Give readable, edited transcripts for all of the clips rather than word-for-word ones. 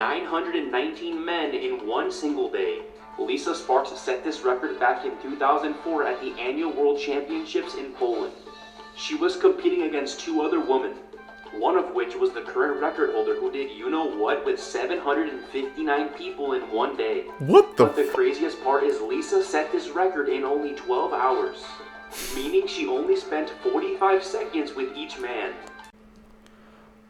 919 men in one single day. Lisa Sparks set this record back in 2004 at the annual World Championships in Poland. She was competing against two other women, one of which was the current record holder who did you know what with 759 people in one day. What the? But the craziest part is Lisa set this record in only 12 hours, meaning she only spent 45 seconds with each man.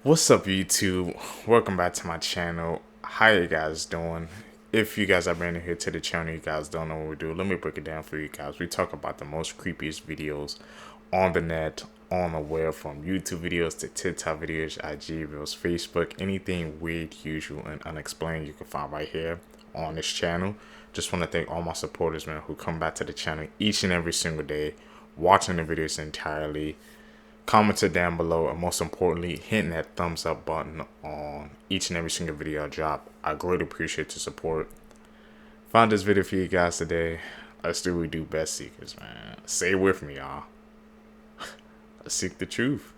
What's up, YouTube? Welcome back to my channel. How you guys doing? If you guys are brand new here to the channel, you guys don't know what we do. Let me break it down for you guys. We talk about the most creepiest videos on the net, on the web, from YouTube videos to TikTok videos, IG videos, Facebook, anything weird, usual, and unexplained you can find right here on this channel. Just want to thank all my supporters, man, who come back to the channel each and every single day, watching the videos entirely, commented down below, and most importantly, hitting that thumbs up button on each and every single video I drop. I greatly appreciate your support. Found this video for you guys today. Let's do what we do best, seekers, man. Stay with me, y'all. Let's seek the truth.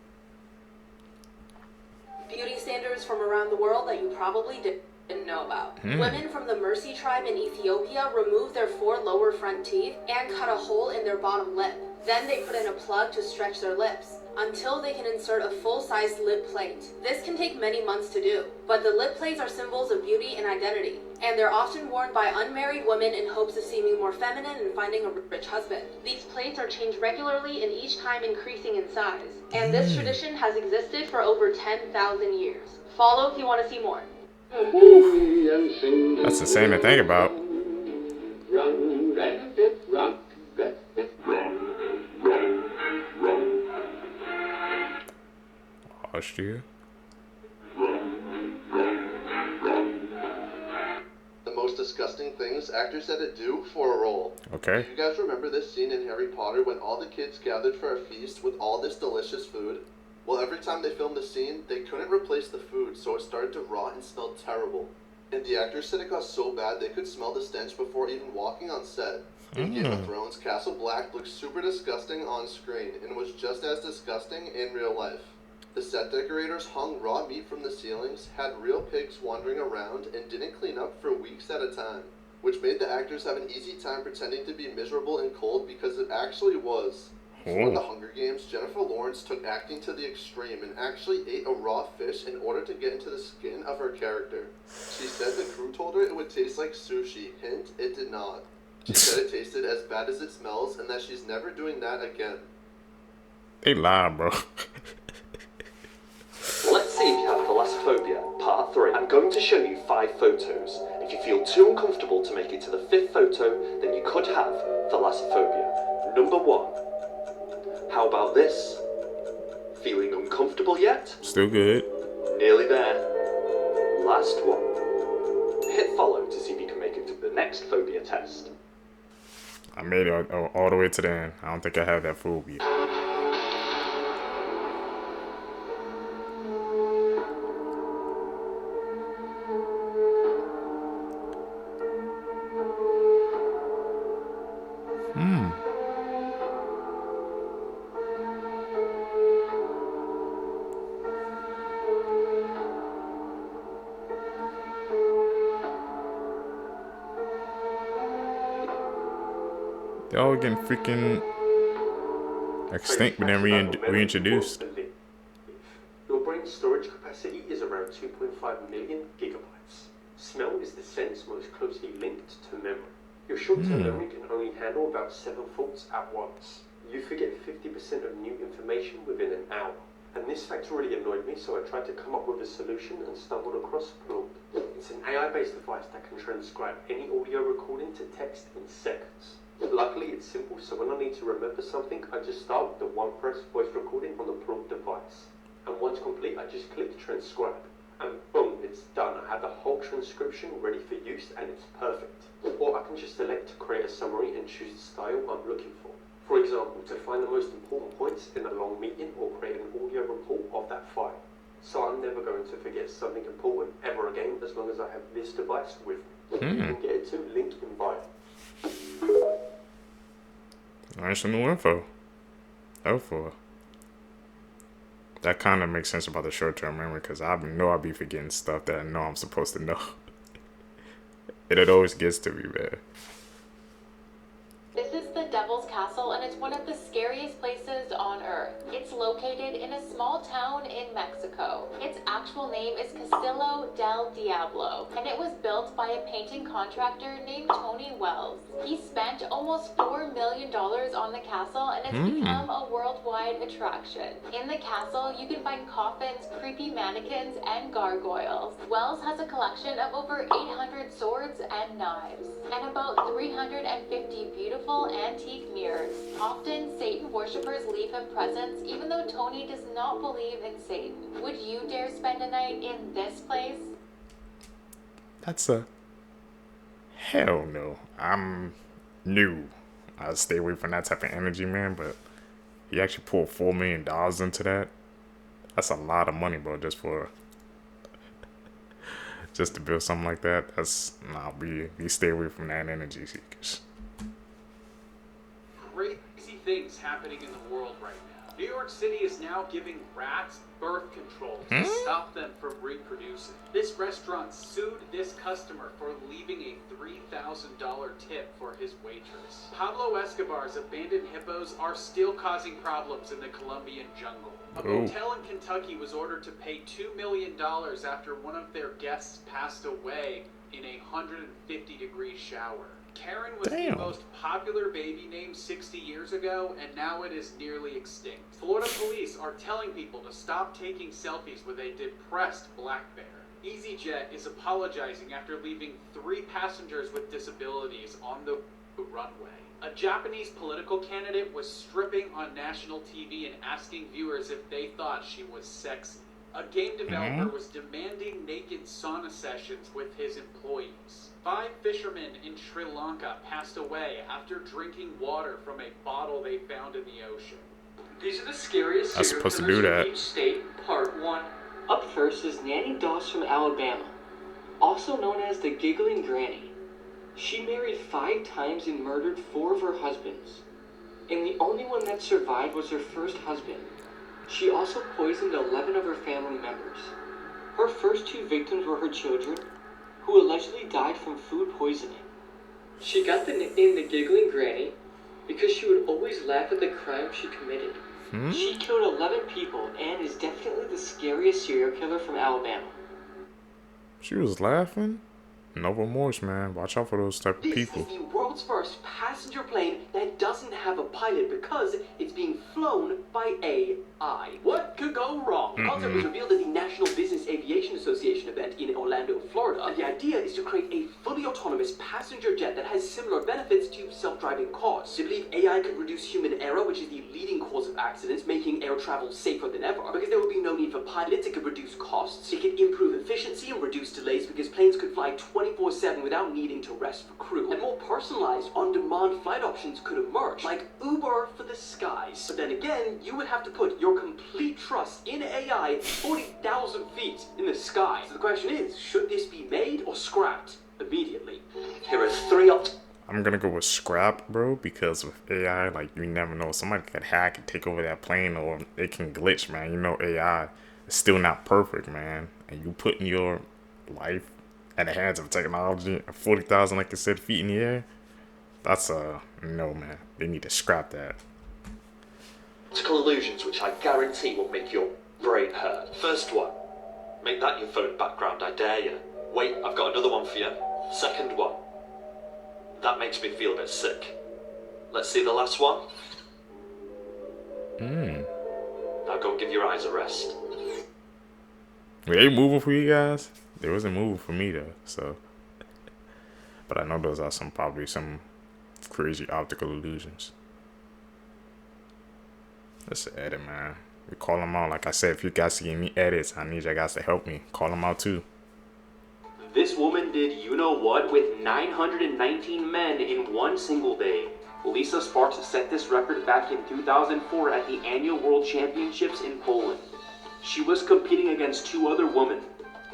Beauty standards from around the world that you probably didn't know about. Women from the Mercy tribe in Ethiopia remove their 4 lower front teeth and cut a hole in their bottom lip. Then they put in a plug to stretch their lips until they can insert a full-size lip plate. This can take many months to do, but the lip plates are symbols of beauty and identity, and they're often worn by unmarried women in hopes of seeming more feminine and finding a rich husband. These plates are changed regularly and each time increasing in size, and this tradition has existed for over 10,000 years. Follow if you want to see more. That's insane to think about. Austria. The most disgusting things actors had to do for a role. Okay. Do you guys remember this scene in Harry Potter when all the kids gathered for a feast with all this delicious food? Well, every time they filmed the scene, they couldn't replace the food, so it started to rot and smell terrible. And the actors said it got so bad they could smell the stench before even walking on set. In Game of Thrones, Castle Black looked super disgusting on screen and was just as disgusting in real life. The set decorators hung raw meat from the ceilings, had real pigs wandering around, and didn't clean up for weeks at a time, which made the actors have an easy time pretending to be miserable and cold because it actually was. For the Hunger Games, Jennifer Lawrence took acting to the extreme and actually ate a raw fish in order to get into the skin of her character. She said the crew told her it would taste like sushi. Hint, it did not. She said it tasted as bad as it smells and that she's never doing that again. They lie, bro. Let's see if you have thalassophobia, part 3. I'm going to show you 5 photos. If you feel too uncomfortable to make it to the 5th photo, then you could have thalassophobia. Number 1. How about this? Feeling uncomfortable yet? Still good. Nearly there. Last one. Hit follow to see if you can make it to the next phobia test. I made it all the way to the end. I don't think I have that phobia. They're all getting freaking extinct but then reintroduced. Your brain's storage capacity is around 2.5 million gigabytes. Smell is the sense most closely linked to memory. Your short-term memory can only handle about 7 thoughts at once. You forget 50% of new information within an hour. And this fact really annoyed me, so I tried to come up with a solution and stumbled across Plurk. It's an AI-based device that can transcribe any audio recording to text in seconds. Luckily, it's simple, so when I need to remember something, I just start with the one-press voice recording on the Plurk device. And once complete, I just click transcribe. And boom, it's done. I have the whole transcription ready for use, and it's perfect. Or I can just select to create a summary and choose the style I'm looking for. For example, to find the most important points in a long meeting or create an audio report of that file. So I'm never going to forget something important ever again as long as I have this device with me. You can get it to link in bio. Learn some new info. Oh, for That kind of makes sense about the short-term memory because I know I'll be forgetting stuff that I know I'm supposed to know. It always gets to me, man. This is the Devil's Castle, and it's one of the scariest places on Earth. It's located in a small town in Mexico. Its actual name is Castillo del Diablo, and it was built by a painting contractor named Tony Wells. He spent almost $4 million on the castle, and it's become a worldwide attraction. In the castle, you can find coffins, creepy mannequins, and gargoyles. Wells has a collection of over 800 swords and knives, and about 350 beautiful antique mirrors. Often, Satan worshippers leave him presents, even though Tony does not believe in Satan. Would you dare spend a night in this place? That's a hell no. I'm new. I stay away from that type of energy, man. But he actually pulled $4 million into that. That's a lot of money, bro. Just to build something like that. We stay away from that energy, seekers. Crazy things happening in the world right now. New York City is now giving rats birth control to stop them from reproducing. This restaurant sued this customer for leaving a $3,000 tip for his waitress. Pablo Escobar's abandoned hippos are still causing problems in the Colombian jungle. A motel in Kentucky was ordered to pay $2 million after one of their guests passed away in a 150-degree shower. Karen was the most popular baby name 60 years ago, and now it is nearly extinct. Florida police are telling people to stop taking selfies with a depressed black bear. EasyJet is apologizing after leaving 3 passengers with disabilities on the runway. A Japanese political candidate was stripping on national TV and asking viewers if they thought she was sexy. A game developer was demanding naked sauna sessions with his employees. 5 fishermen in Sri Lanka passed away after drinking water from a bottle they found in the ocean. These are the scariest I was serial supposed to killers do in that. each state, part 1. Up first is Nanny Doss from Alabama, also known as the Giggling Granny. She married 5 times and murdered 4 of her husbands, and the only one that survived was her first husband. She also poisoned 11 of her family members. Her first 2 victims were her children, who allegedly died from food poisoning. She got the nickname the Giggling Granny because she would always laugh at the crimes she committed. She killed 11 people and is definitely the scariest serial killer from Alabama. She was laughing? No remorse, man. Watch out for those type of people. This is the world's first passenger plane that doesn't have a pilot because it's being flown by AI. What could go wrong? The concept was revealed at the National Business Aviation Association event in Orlando, Florida. And the idea is to create a fully autonomous passenger jet that has similar benefits to self-driving cars. They believe AI could reduce human error, which is the leading cause of accidents, making air travel safer than ever. Because there would be no need for pilots, it could reduce costs, it could improve efficiency and reduce delays because planes could fly 24/7 without needing to rest for crew. And more personalized, on-demand flight options could emerge, like Uber for the skies. But then again, you would have to put your complete trust in AI 40,000 feet in the sky. So the question is, should this be made or scrapped immediately? Here are 3 options. I'm gonna go with scrap, bro, because with AI, like, you never know. Somebody could hack and take over that plane, or it can glitch, man. You know, AI is still not perfect, man. And you putting your life at the hands of technology, 40,000, like I said, feet in the air, that's no, man. They need to scrap that. Optical illusions, which I guarantee will make your brain hurt. First one, make that your phone background, I dare you. Wait, I've got another one for you. Second one, that makes me feel a bit sick. Let's see the last one. Now go give your eyes a rest. Were they moving for you guys? They wasn't moving for me though, so. But I know those are probably some crazy optical illusions. Let's edit, man. We call them out. Like I said, if you guys give me edits, I need you guys to help me. Call them out too. This woman did you-know-what with 919 men in one single day. Lisa Sparks set this record back in 2004 at the annual World Championships in Poland. She was competing against 2 other women,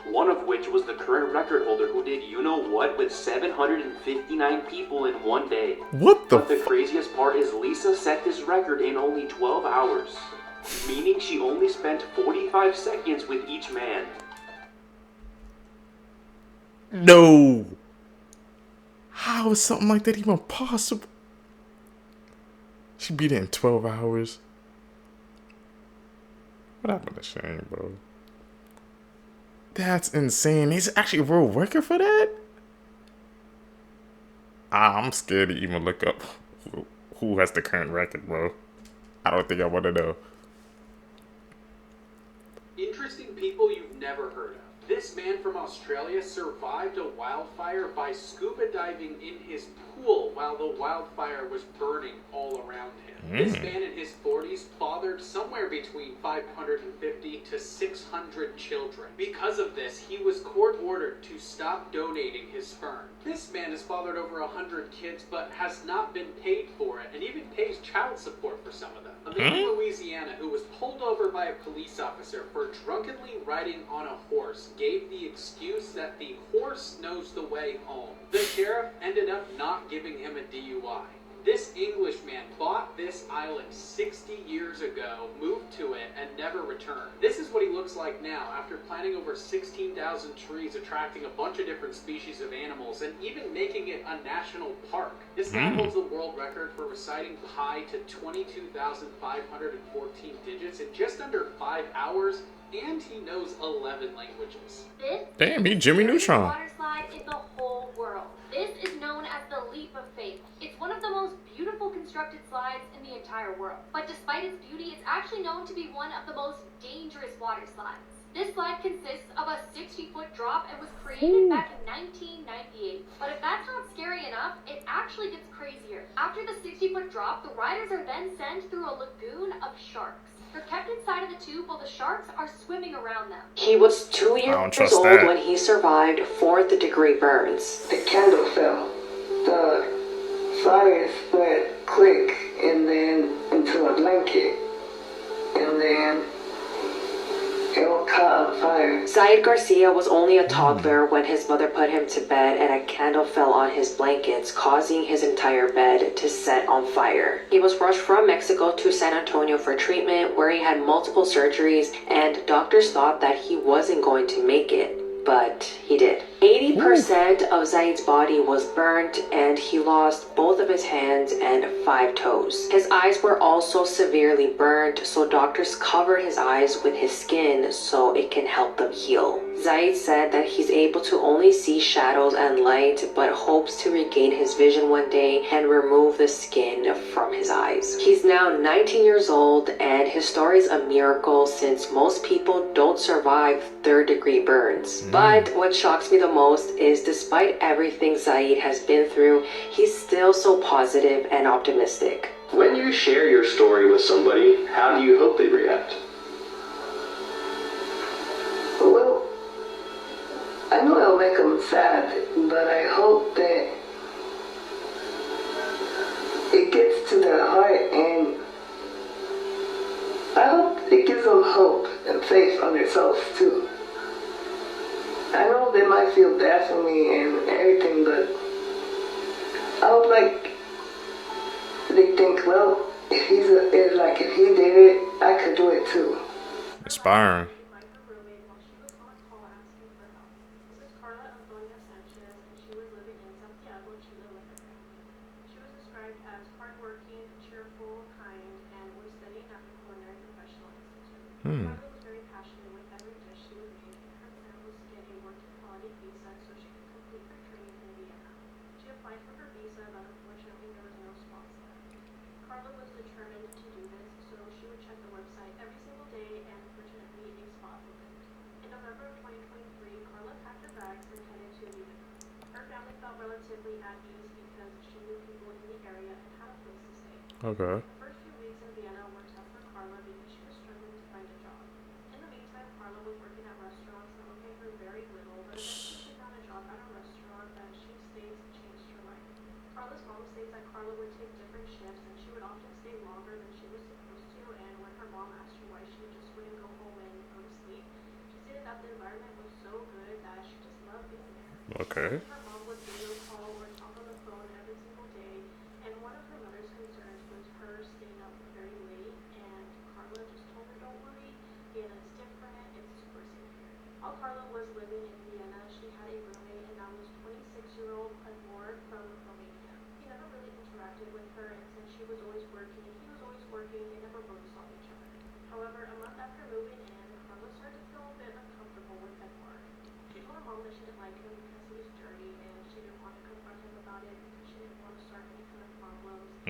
one of which was the current record holder who did you-know-what with 759 people in one day. What the But the craziest part is Lisa set this record in only 12 hours. meaning she only spent 45 seconds with each man. No. How is something like that even possible? She beat it in 12 hours. What happened to Shane, bro? That's insane. He's actually a world record for that? I'm scared to even look up who has the current record, bro. I don't think I want to know. Interesting people you've never heard of. This man from Australia survived a wildfire by scuba diving in his pool while the wildfire was burning all around him. This man in his 40s fathered somewhere between 550 to 600 children. Because of this, he was court-ordered to stop donating his sperm. This man has fathered over 100 kids but has not been paid for it and even pays child support for some of them. A man in Louisiana who was pulled over by a police officer for drunkenly riding on a horse gave the excuse that the horse knows the way home. The sheriff ended up not giving him a DUI. This Englishman bought this island 60 years ago, moved to it, and never returned. This is what he looks like now after planting over 16,000 trees, attracting a bunch of different species of animals, and even making it a national park. This guy holds the world record for reciting pi to 22,514 digits in just under 5 hours, and he knows 11 languages. Damn, he Jimmy Neutron. Water slide in the whole world. This is known as the Leap of Faith. It's one of the most beautiful constructed slides in the entire world. But despite its beauty, it's actually known to be one of the most dangerous water slides. This slide consists of a 60-foot drop and was created back in 1998. But if that's not scary enough, it actually gets crazier. After the 60-foot drop, the riders are then sent through a lagoon of sharks. They're kept inside of the tube while the sharks are swimming around them. He was 2 years old when he survived 4th-degree burns. The candle fell. The fire spread quick and then into a blanket. And then it all caught on fire. Zaid Garcia was only a toddler when his mother put him to bed and a candle fell on his blankets, causing his entire bed to set on fire. He was rushed from Mexico to San Antonio for treatment, where he had multiple surgeries, and doctors thought that he wasn't going to make it. But he did. 80% of Zaid's body was burnt and he lost both of his hands and 5 toes. His eyes were also severely burned, so doctors covered his eyes with his skin so it can help them heal. Zaid said that he's able to only see shadows and light, but hopes to regain his vision one day and remove the skin from his eyes. He's now 19 years old and his story is a miracle since most people don't survive 3rd-degree burns. But what shocks me the most is despite everything Zaid has been through, he's still so positive and optimistic. When you share your story with somebody, how do you hope they react? Well, I know it'll make them sad, but I hope that it gets to their heart and I hope it gives them hope and faith on themselves too. I know they might feel bad for me and everything, but I hope they think, well, if he did it, I could do it too. Inspiring. Okay. The first few weeks in Vienna worked out for Carla because she was struggling to find a job. In the meantime, Carla was working at restaurants that were paying her very little, but eventually she found a job at a restaurant that she states changed her life. Carla's mom states that Carla would take different shifts and she would often stay longer than she was supposed to, and when her mom asked her why she just wouldn't go home and go to sleep, she stated that the environment was so good that she just loved being there. Okay. Her mom would video call or talk on the phone every single day, and one of her mother's concerns was her staying up very late, and Carla just told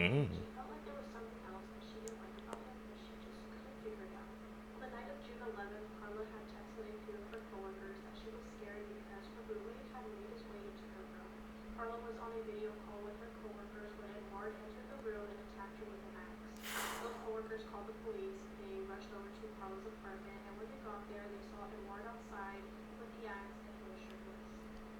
Mm. She felt like there was something else that she didn't like about him, but she just couldn't figure it out. On the night of June 11th, Carla had texted a few of her coworkers that she was scared because her roommate had made his way into her room. Carla was on a video call with her coworkers when Edward entered the room and attacked her with an axe. Both coworkers called the police. They rushed over to Carla's apartment, and when they got there, they saw Edward outside with the axe and he was shirtless.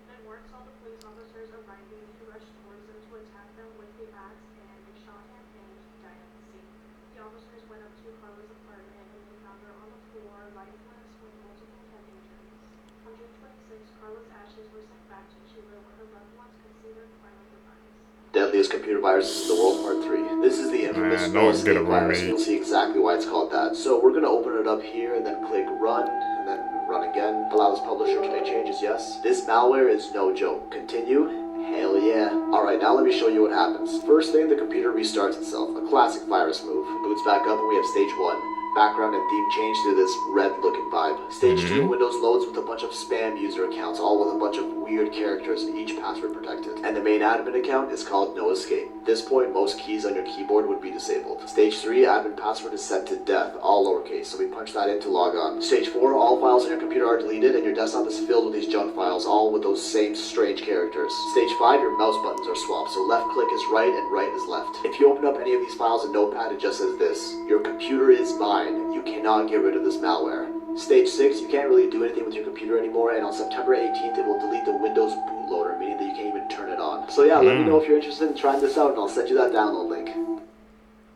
When Edward saw the police officers arriving, he rushed towards them to attack them with the axe, and they shot him and he died at the scene. The officers went up to Carla's apartment and they found her on the floor, lifeless with multiple head injuries. On June 26, Carla's ashes were sent back to Chile where her loved ones could see their final demise. Deadliest computer viruses in the world, part 3. This is the infamous don't get a virus. roommate. You'll see exactly why it's called that. So we're going to open it up here and then click run, and then run again. Allows publisher to make changes, yes. This malware is no joke. Continue. Hell yeah. Alright, now let me show you what happens. First thing, the computer restarts itself. A classic virus move. Boots back up and we have stage 1. Background and theme change to this red looking vibe. Stage 2, Windows loads with a bunch of spam user accounts, all with a bunch of weird characters, each password protected. And the main admin account is called No Escape. At this point, most keys on your keyboard would be disabled. Stage 3, admin password is set to death, all lowercase, so we punch that in to log on. Stage 4, all files on your computer are deleted and your desktop is filled with these junk files, all with those same strange characters. Stage 5, your mouse buttons are swapped, so left click is right and right is left. If you open up any of these files in Notepad, it just says this: your computer is mine. You cannot get rid of this malware. Stage 6, you can't really do anything with your computer anymore, and on September 18th, it will delete the Windows bootloader, meaning that you can't even turn it on. So yeah, let me know if you're interested in trying this out, and I'll send you that download link.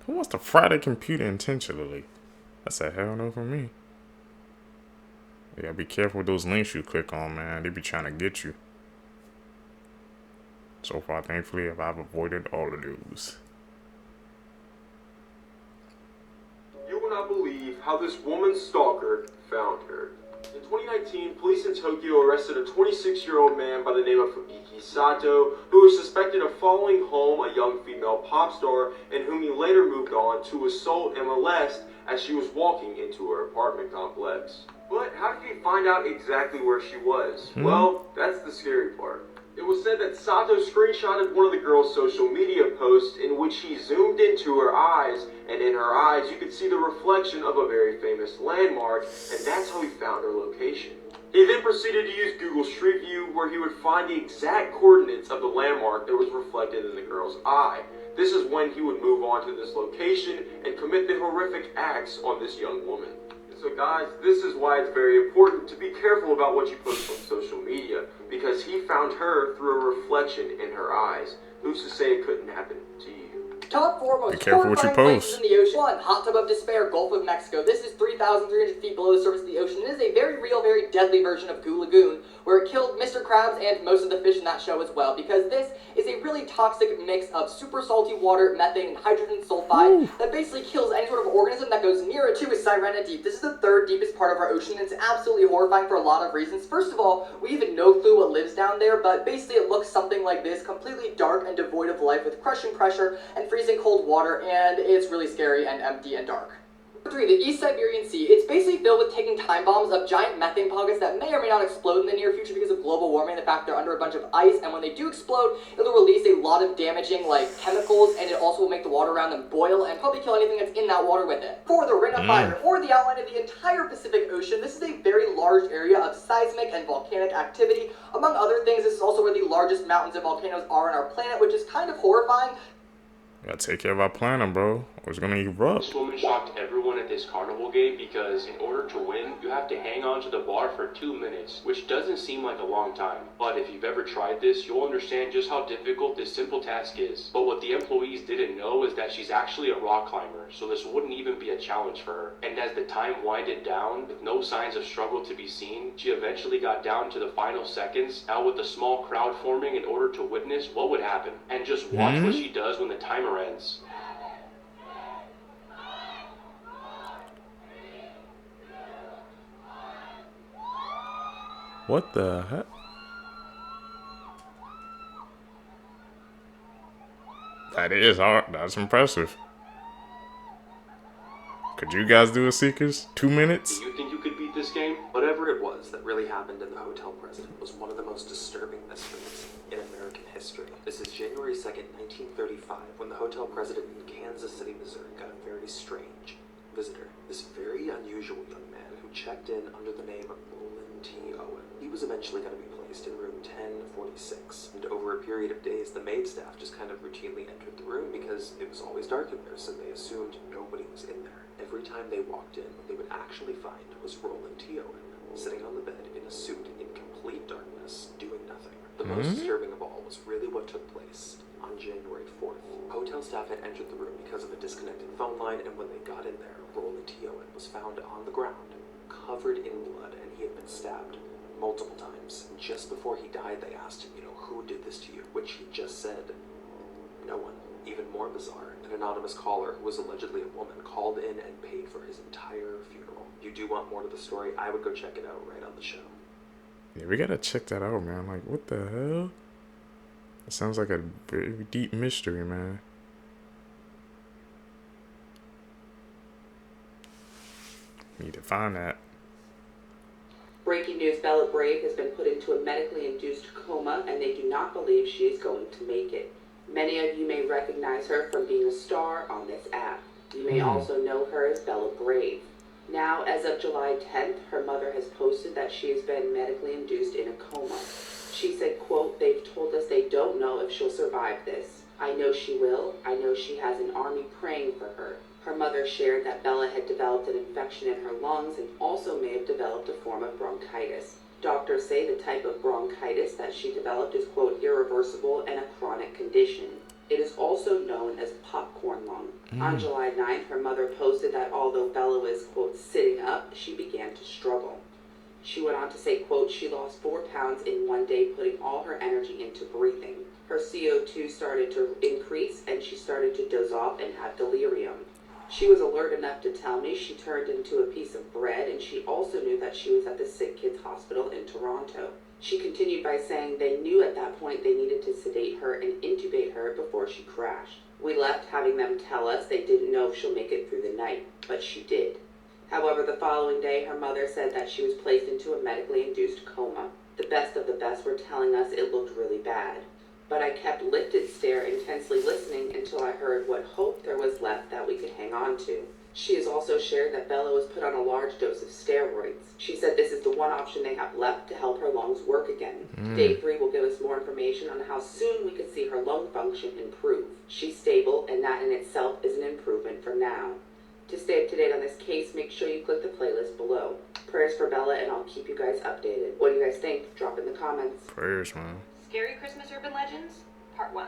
Who wants to fry their computer intentionally? That's a hell no for me. You gotta be careful with those links you click on, man. They be trying to get you. So far, thankfully, I've avoided all of those. You will not believe how this woman stalker found her. In 2019, police in Tokyo arrested a 26-year-old man by the name of Fumiki Sato, who was suspected of following home a young female pop star and whom he later moved on to assault and molest as she was walking into her apartment complex. But how did he find out exactly where she was? Well, that's the scary part. It was said that Sato screenshotted one of the girl's social media posts in which he zoomed into her eyes, and in her eyes you could see the reflection of a very famous landmark, and that's how he found her location. He then proceeded to use Google Street View, where he would find the exact coordinates of the landmark that was reflected in the girl's eye. This is when he would move on to this location and commit the horrific acts on this young woman. So guys, this is why it's very important to be careful about what you post on social media, because he found her through a reflection in her eyes. Who's to say it couldn't happen to you? Top 4 most horrifying places in the ocean. 1. Hot Tub of Despair, Gulf of Mexico. This is 3,300 feet below the surface of the ocean. It is a very real, very deadly version of Goo Lagoon, where it killed Mr. Krabs and most of the fish in that show as well, because this is a really toxic mix of super salty water, methane, and hydrogen sulfide that basically kills any sort of organism that goes near it to is Sirena Deep. This is the 3rd deepest part of our ocean, and it's absolutely horrifying for a lot of reasons. First of all, we have no clue what lives down there, but basically it looks something like this, completely dark and devoid of life with crushing pressure and freezing cold water, and it's really scary and empty and dark. 3. The East Siberian Sea. It's basically filled with ticking time bombs of giant methane pockets that may or may not explode in the near future because of global warming, the fact they're under a bunch of ice, and when they do explode, it'll release a lot of damaging, chemicals, and it also will make the water around them boil and probably kill anything that's in that water with it. 4. The Ring of Fire, or the outline of the entire Pacific Ocean. This is a very large area of seismic and volcanic activity. Among other things, this is also where the largest mountains and volcanoes are on our planet, which is kind of horrifying. Gotta take care of our planet, bro, or it's gonna erupt. This woman shocked everyone at this carnival game because in order to win, you have to hang on to the bar for 2 minutes, which doesn't seem like a long time. But if you've ever tried this, you'll understand just how difficult this simple task is. But what the employees didn't know is that she's actually a rock climber, so this wouldn't even be a challenge for her. And as the time winded down, with no signs of struggle to be seen, she eventually got down to the final seconds, now with a small crowd forming in order to witness what would happen. And just watch what she does when the timer ends. What the heck? That is hard. That's impressive. Could you guys do a Seekers? 2 minutes? Do you think you could beat this game? Whatever it was that really happened in the Hotel President was one of the most disturbing mysteries in American history. history. This is January 2nd, 1935, when the hotel president in Kansas City, Missouri got a very strange visitor. This very unusual young man who checked in under the name of Roland T. Owen. He was eventually going to be placed in room 1046, and over a period of days, the maid staff just kind of routinely entered the room because it was always dark in there, so they assumed nobody was in there. Every time they walked in, what they would actually find was Roland T. Owen sitting on the bed in a suit in complete darkness, doing nothing. The most disturbing of all was really what took place on January 4th. Hotel staff had entered the room because of a disconnected phone line, and when they got in there, Roland T. Owen was found on the ground, covered in blood, and he had been stabbed multiple times. Just before he died, they asked him, who did this to you? Which he just said, no one. Even more bizarre, an anonymous caller who was allegedly a woman called in and paid for his entire funeral. If you do want more to the story, I would go check it out right on the show. Yeah, we gotta check that out, man. Like, what the hell? It sounds like a very deep mystery, man. Need to find that. Breaking news, Bella Brave has been put into a medically induced coma, and they do not believe she is going to make it. Many of you may recognize her from being a star on this app. You may also know her as Bella Brave. Now, as of July 10th, her mother has posted that she has been medically induced in a coma. She said, quote, "They've told us they don't know if she'll survive this. I know she will. I know she has an army praying for her." Her mother shared that Bella had developed an infection in her lungs and also may have developed a form of bronchitis. Doctors say the type of bronchitis that she developed is, quote, irreversible and a chronic condition. It is also known as popcorn lung. On July 9th, her mother posted that although Bella was, quote, sitting up, she began to struggle. She went on to say, quote, "She lost 4 pounds in one day, putting all her energy into breathing. Her CO2 started to increase, and she started to doze off and have delirium. She was alert enough to tell me she turned into a piece of bread, and she also knew that she was at the Sick Kids Hospital in Toronto." She continued by saying they knew at that point they needed to sedate her and intubate her before she crashed. "We left having them tell us they didn't know if she'll make it through the night, but she did." However, the following day, her mother said that she was placed into a medically induced coma. "The best of the best were telling us it looked really bad. But I kept lifted stare, intensely listening until I heard what hope there was left that we could hang on to." She has also shared that Bella was put on a large dose of steroids. She said this is the one option they have left to help her lungs work again. Day 3 will give us more information on how soon we could see her lung function improve. She's stable, and that in itself is an improvement from now. To stay up to date on this case, make sure you click the playlist below. Prayers for Bella, and I'll keep you guys updated. What do you guys think? Drop in the comments. Prayers, man. Scary Christmas Urban Legends, Part 1.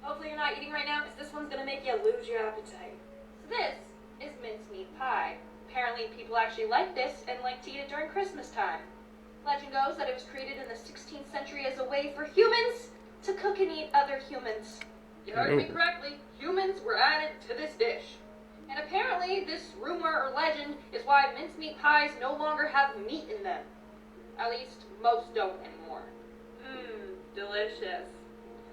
Hopefully you're not eating right now, because this one's going to make you lose your appetite. So this is mincemeat pie. Apparently people actually like this and like to eat it during Christmas time. Legend goes that it was created in the 16th century as a way for humans to cook and eat other humans. You heard me correctly, humans were added to this dish. And apparently this rumor or legend is why mincemeat pies no longer have meat in them. At least most don't anymore. Delicious.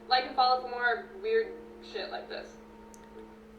Like and follow for more weird shit like this.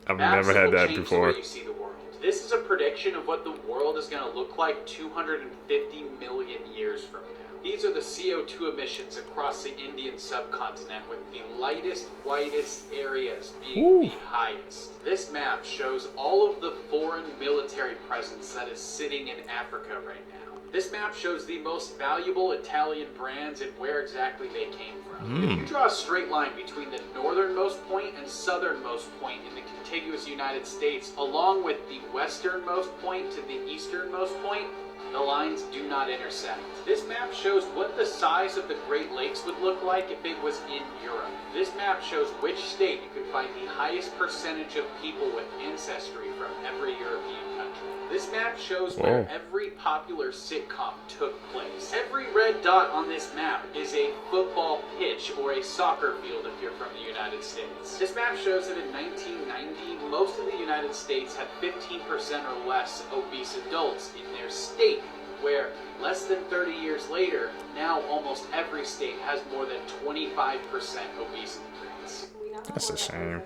I've never had that before. The way you see the world. This is a prediction of what the world is going to look like 250 million years from now. These are the CO2 emissions across the Indian subcontinent, with the lightest, whitest areas being the highest. This map shows all of the foreign military presence that is sitting in Africa right now. This map shows the most valuable Italian brands and where exactly they came from. If you draw a straight line between the northernmost point and southernmost point in the contiguous United States, along with the westernmost point to the easternmost point, the lines do not intersect. This map shows what the size of the Great Lakes would look like if it was in Europe. This map shows which state you could find the highest percentage of people with ancestry from every European country. This map shows where every popular sitcom took place. Every red dot on this map is a football pitch or a soccer field if you're from the United States. This map shows that in 1990, most of the United States had 15% or less obese adults in their state, where less than 30 years later, now almost every state has more than 25% obesity rates. That's a shame.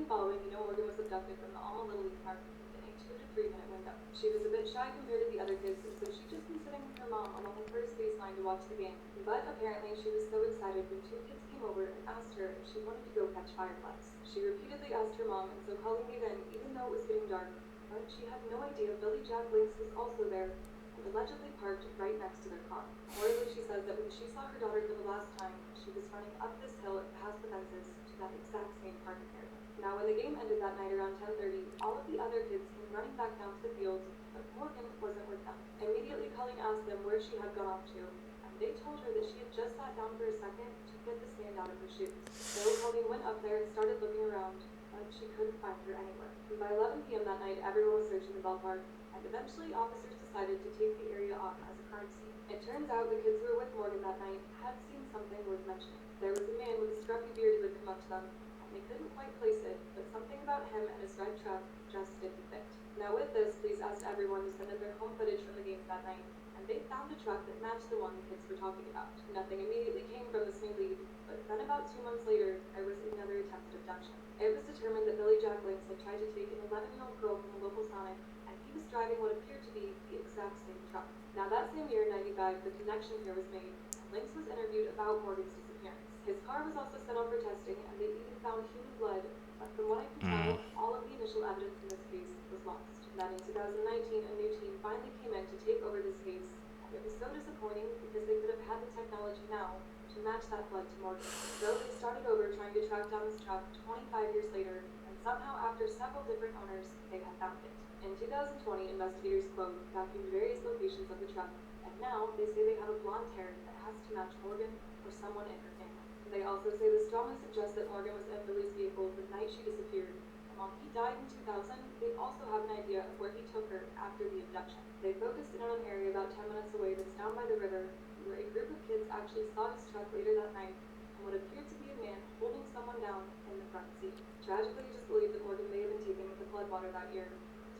Following, Morgan was abducted from the Alma Little League Park in a 2 to 3 minute window. She was a bit shy compared to the other kids, so she'd just been sitting with her mom on the first baseline to watch the game. But apparently she was so excited when two kids came over and asked her if she wanted to go catch fireflies. She repeatedly asked her mom, and so Colleen gave in even though it was getting dark. But she had no idea Billy Jack Lynx was also there and allegedly parked right next to their car. Morally, she says that when she saw her daughter for the last time, she was running up this hill and past the fences to that exact same parking area. Now, when the game ended that night around 10:30, all of the other kids came running back down to the field, but Morgan wasn't with them. Immediately, Colleen asked them where she had gone off to, and they told her that she had just sat down for a second to get the sand out of her shoes. So Colleen went up there and started looking around, but she couldn't find her anywhere. And by 11 p.m. that night, everyone was searching the ballpark, and eventually officers decided to take the area off as a crime scene. It turns out the kids who were with Morgan that night had seen something worth mentioning. There was a man with a scruffy beard who had come up to them, and they couldn't quite place it, but something about him and his red truck just didn't fit. Now with this, police asked everyone to send in their home footage from the games that night, and they found a truck that matched the one the kids were talking about. Nothing immediately came from this new lead, but then about 2 months later, there was another attempted abduction. It was determined that Billy Jack Lynx had tried to take an 11-year-old girl from a local Sonic, and he was driving what appeared to be the exact same truck. Now that same year, 95, the connection here was made, and Lynx was interviewed about Morgan's disappearance. His car was also sent on for testing, and they even found human blood, but from what I can tell, all of the initial evidence in this case was lost. Then in 2019, a new team finally came in to take over this case, and it was so disappointing because they could have had the technology now to match that blood to Morgan. So they started over trying to track down this truck 25 years later, and somehow after several different owners, they had found it. In 2020, investigators, quote, vacuumed various locations of the truck, and now they say they have a blonde hair that has to match Morgan or someone in her family. They also say this strongly suggests that Morgan was in Billy's vehicle the night she disappeared, and while he died in 2000, they also have an idea of where he took her after the abduction. They focused in on an area about 10 minutes away that's down by the river, where a group of kids actually saw his truck later that night, and what appeared to be a man holding someone down in the front seat. Tragically, it is believed that Morgan may have been taken with the floodwater that year.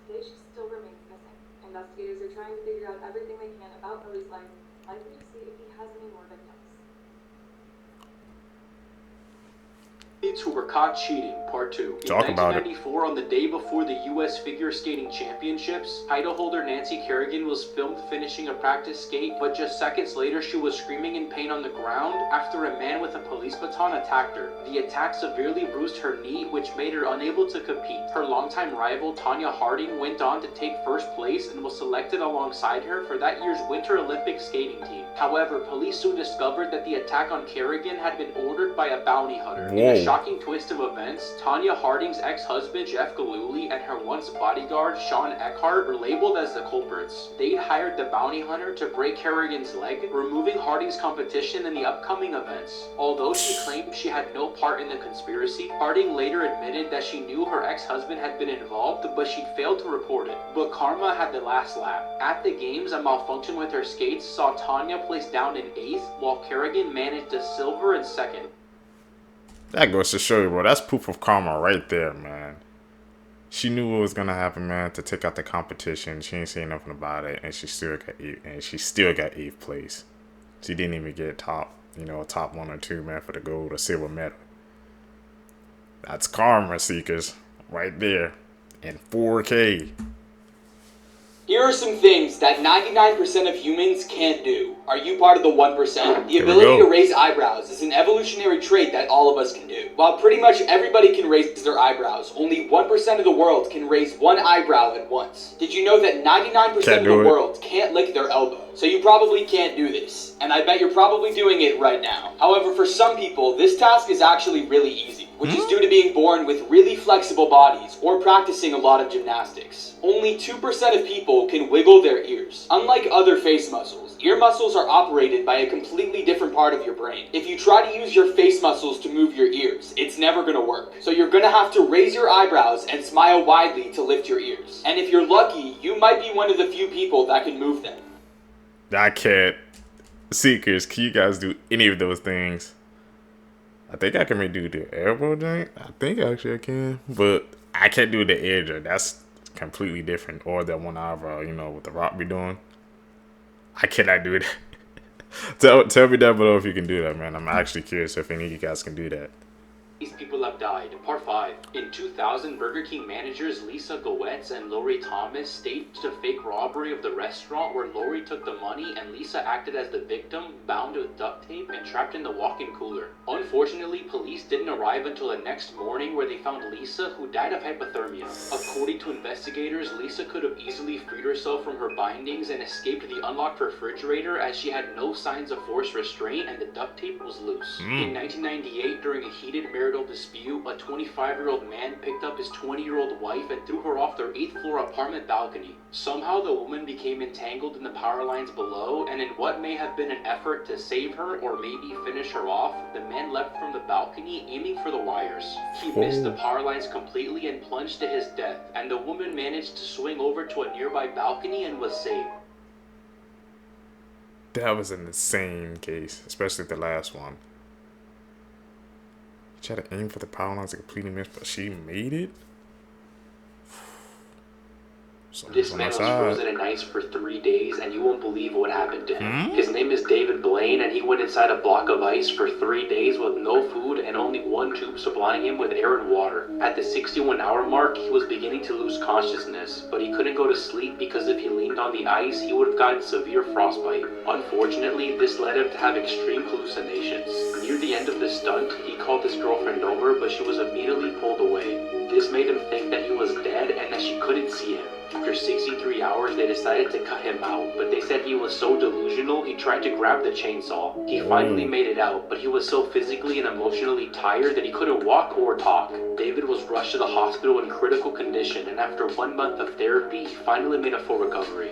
Today, she still remains missing. Investigators are trying to figure out everything they can about Billy's life, likely to see if he has any more victims. Kids who were caught cheating, part 2. In 1994, on the day before the U.S. Figure Skating Championships, title holder Nancy Kerrigan was filmed finishing a practice skate, but just seconds later she was screaming in pain on the ground after a man with a police baton attacked her. The attack severely bruised her knee, which made her unable to compete. Her longtime rival, Tonya Harding, went on to take first place and was selected alongside her for that year's Winter Olympic skating team. However, police soon discovered that the attack on Kerrigan had been ordered by a bounty hunter. In a shocking twist of events, Tonya Harding's ex-husband Jeff Gillooly and her once bodyguard Sean Eckhart were labeled as the culprits. They'd hired the bounty hunter to break Kerrigan's leg, removing Harding's competition in the upcoming events. Although she claimed she had no part in the conspiracy, Harding later admitted that she knew her ex-husband had been involved, but she'd failed to report it. But karma had the last laugh. At the games, a malfunction with her skates saw Tonya placed down in 8th, while Kerrigan managed a silver in 2nd. That goes to show you, bro. That's proof of karma right there, man. She knew what was gonna happen, man. To take out the competition, she ain't saying nothing about it, and she still got 8th place. She didn't even get top 1 or 2, man, for the gold or silver medal. That's karma, seekers, right there, in 4K. Here are some things that 99% of humans can't do. Are you part of the 1%? The ability to raise eyebrows is an evolutionary trait that all of us can do. While pretty much everybody can raise their eyebrows, only 1% of the world can raise one eyebrow at once. Did you know that 99% of the world can't lick their elbow? So you probably can't do this, and I bet you're probably doing it right now. However, for some people, this task is actually really easy, which is due to being born with really flexible bodies or practicing a lot of gymnastics. Only 2% of people can wiggle their ears. Unlike other face muscles, ear muscles are operated by a completely different part of your brain. If you try to use your face muscles to move your ears, it's never gonna work. So you're gonna have to raise your eyebrows and smile widely to lift your ears. And if you're lucky, you might be one of the few people that can move them. I can't. Seekers, can you guys do any of those things? I think I can do the elbow joint. I think actually I can. But I can't do the ear joint. That's completely different. Or that one eyebrow, what The Rock be doing. I cannot do that. Tell me down below if you can do that, man. I'm actually curious if any of you guys can do that. These people have died. Part 5. In 2000, Burger King managers Lisa Goetz and Lori Thomas staged a fake robbery of the restaurant where Lori took the money and Lisa acted as the victim, bound with duct tape and trapped in the walk-in cooler. Unfortunately, police didn't arrive until the next morning where they found Lisa, who died of hypothermia. According to investigators, Lisa could have easily freed herself from her bindings and escaped the unlocked refrigerator as she had no signs of forced restraint and the duct tape was loose. In 1998, during a heated marital dispute, a 25-year-old man picked up his 20-year-old wife and threw her off their 8th floor apartment balcony. Somehow the woman became entangled in the power lines below, and in what may have been an effort to save her or maybe finish her off, the man leapt from the balcony aiming for the wires. He missed the power lines completely and plunged to his death, and the woman managed to swing over to a nearby balcony and was saved. That was an insane case, especially the last one. She tried to aim for the power lines and completely missed, but she made it. This man was frozen in ice for 3 days, and you won't believe what happened to him. His name is David Blaine, and he went inside a block of ice for 3 days with no food and only one tube supplying him with air and water. At the 61-hour mark, he was beginning to lose consciousness, but he couldn't go to sleep because if he leaned on the ice, he would have gotten severe frostbite. Unfortunately, this led him to have extreme hallucinations. Near the end of the stunt, he called his girlfriend over, but she was immediately pulled away. This made him think that he was dead and that she couldn't see him. After 63 hours, they decided to cut him out, but they said he was so delusional, he tried to grab the chainsaw. He finally made it out, but he was so physically and emotionally tired that he couldn't walk or talk. David was rushed to the hospital in critical condition, and after 1 month of therapy, he finally made a full recovery.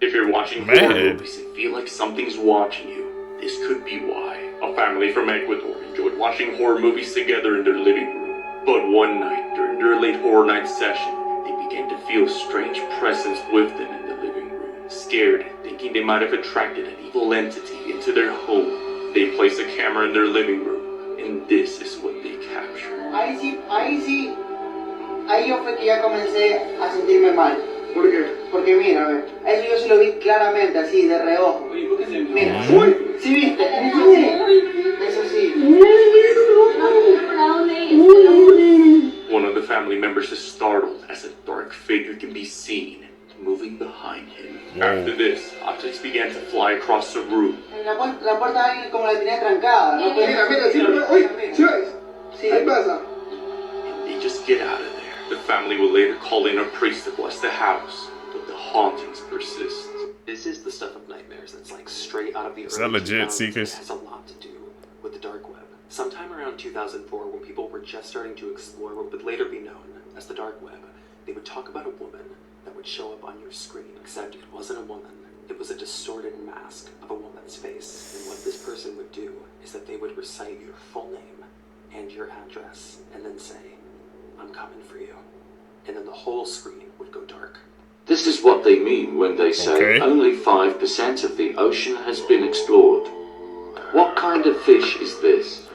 If you're watching horror movies and feel like something's watching you, this could be why. A family from Ecuador enjoyed watching horror movies together in their living room. But one night, during their late horror night session, they began to feel a strange presence with them in the living room. Scared, thinking they might have attracted an evil entity into their home, they placed a camera in their living room, and this is what they captured. Ahí yo fue que ya comencé a sentirme mal. ¿Por qué? Porque mira, a ver, eso yo se lo vi claramente, así, de reojo. Mira, ¿sí viste? Eso sí. One of the family members is startled as a dark figure can be seen moving behind him. After this, objects began to fly across the room. La puerta ahí como la tenía trancada. ¿No? Mira, sí, oye, ¿sí ves? Sí, ¿qué pasa? They just get out of there. The family would later call in a priest to bless the house, but the hauntings persist. This is the stuff of nightmares that's like straight out of the Is that legit, Seekers? It has a lot to do with the dark web. Sometime around 2004, when people were just starting to explore what would later be known as the dark web, they would talk about a woman that would show up on your screen, except it wasn't a woman. It was a distorted mask of a woman's face. And what this person would do is that they would recite your full name and your address, and then say, "I'm coming for you." And then the whole screen would go dark. This is what they mean when they say only 5% of the ocean has been explored. What kind of fish is this?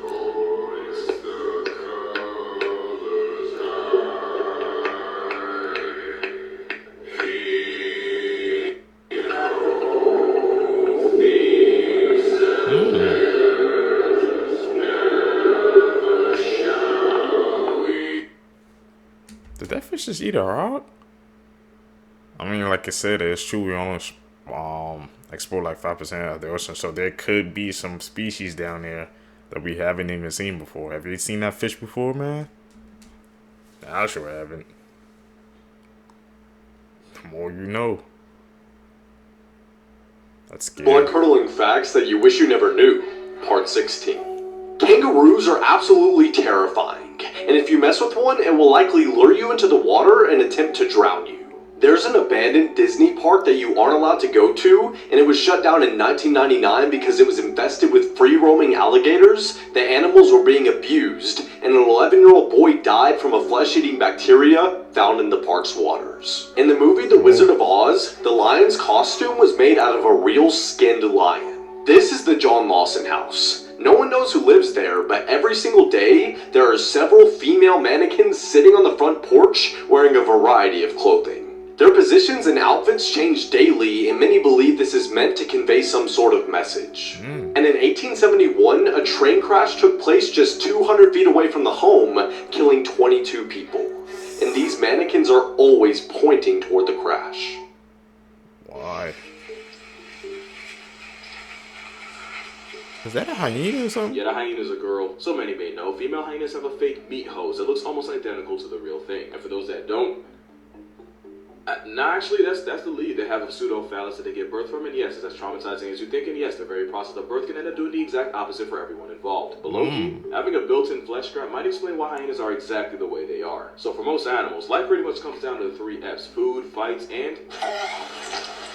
Did that fish just eat a rock? I mean, like I said, it's true. We only explore like 5% of the ocean, so there could be some species down there that we haven't even seen before. Have you seen that fish before, man? I sure haven't. The more you know. That's scary. Blood-curdling facts that you wish you never knew. Part 16. Kangaroos are absolutely terrifying, and if you mess with one, it will likely lure you into the water and attempt to drown you. There's an abandoned Disney park that you aren't allowed to go to, and it was shut down in 1999 because it was infested with free-roaming alligators. The animals were being abused, and an 11-year-old boy died from a flesh-eating bacteria found in the park's waters. In the movie The Wizard of Oz, the lion's costume was made out of a real skinned lion. This is the John Lawson house. No one knows who lives there, but every single day, there are several female mannequins sitting on the front porch wearing a variety of clothing. Their positions and outfits change daily, and many believe this is meant to convey some sort of message. And in 1871, a train crash took place just 200 feet away from the home, killing 22 people. And these mannequins are always pointing toward the crash. Why? Is that a hyena or something? Yeah, the hyena's a girl. So many may know, female hyenas have a fake meat hose that looks almost identical to the real thing. And for those that don't, actually, that's the lead. They have a pseudo-phallus that they give birth from, and yes, it's as traumatizing as you think, and yes, the very process of birth can end up doing the exact opposite for everyone involved. But low-key, having a built-in flesh strap might explain why hyenas are exactly the way they are. So for most animals, life pretty much comes down to the 3 F's: food, fights, and...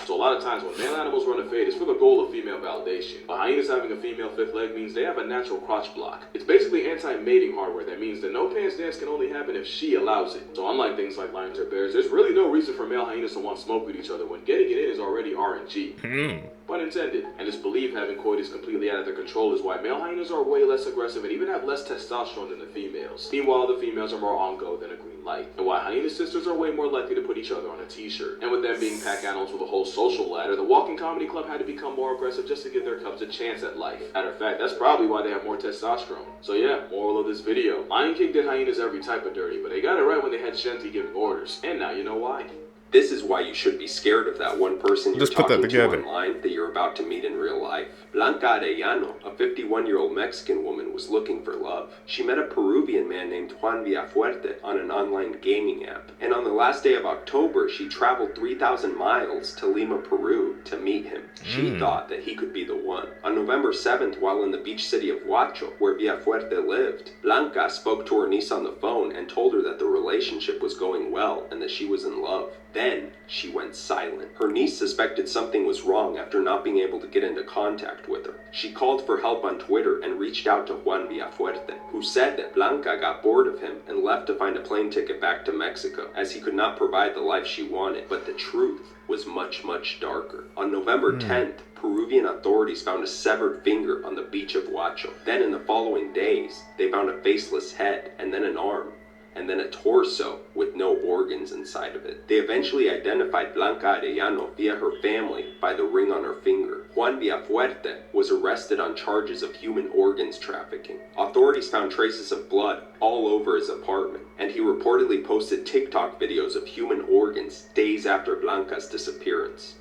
So a lot of times when male animals run a fade, it's for the goal of female validation. But hyenas having a female 5th leg means they have a natural crotch block. It's basically anti-mating hardware that means the no-pants dance can only happen if she allows it. So unlike things like lions or bears, there's really no reason for male hyenas to want smoke with each other when getting it in is already RNG. Pun intended. And it's believed having coitus completely out of their control is why male hyenas are way less aggressive and even have less testosterone than the females. Meanwhile, the females are more on-go than a green light. And why hyena sisters are way more likely to put each other on a t-shirt. And with them being pack animals with a whole social ladder, the Walking Comedy Club had to become more aggressive just to give their cubs a chance at life. Matter of fact, that's probably why they have more testosterone. So yeah, moral of this video. Lion King did hyenas every type of dirty, but they got it right when they had Shenty giving orders. And now you know why. This is why you should be scared of that one person you're talking to online that you're about to meet in real life. Blanca Arellano, a 51-year-old Mexican woman, was looking for love. She met a Peruvian man named Juan Villafuerte on an online gaming app. And on the last day of October, she traveled 3,000 miles to Lima, Peru to meet him. She thought that he could be the one. On November 7th, while in the beach city of Huacho, where Villafuerte lived, Blanca spoke to her niece on the phone and told her that the relationship was going well and that she was in love. Then, she went silent. Her niece suspected something was wrong after not being able to get into contact with her. She called for help on Twitter and reached out to Juan Villafuerte, who said that Blanca got bored of him and left to find a plane ticket back to Mexico, as he could not provide the life she wanted. But the truth was much, much darker. On November 10th, Peruvian authorities found a severed finger on the beach of Huacho. Then in the following days, they found a faceless head and then an arm, and then a torso with no organs inside of it. They eventually identified Blanca Arellano via her family by the ring on her finger. Juan Villafuerte was arrested on charges of human organs trafficking. Authorities found traces of blood all over his apartment, and he reportedly posted TikTok videos of human organs days after Blanca's disappearance.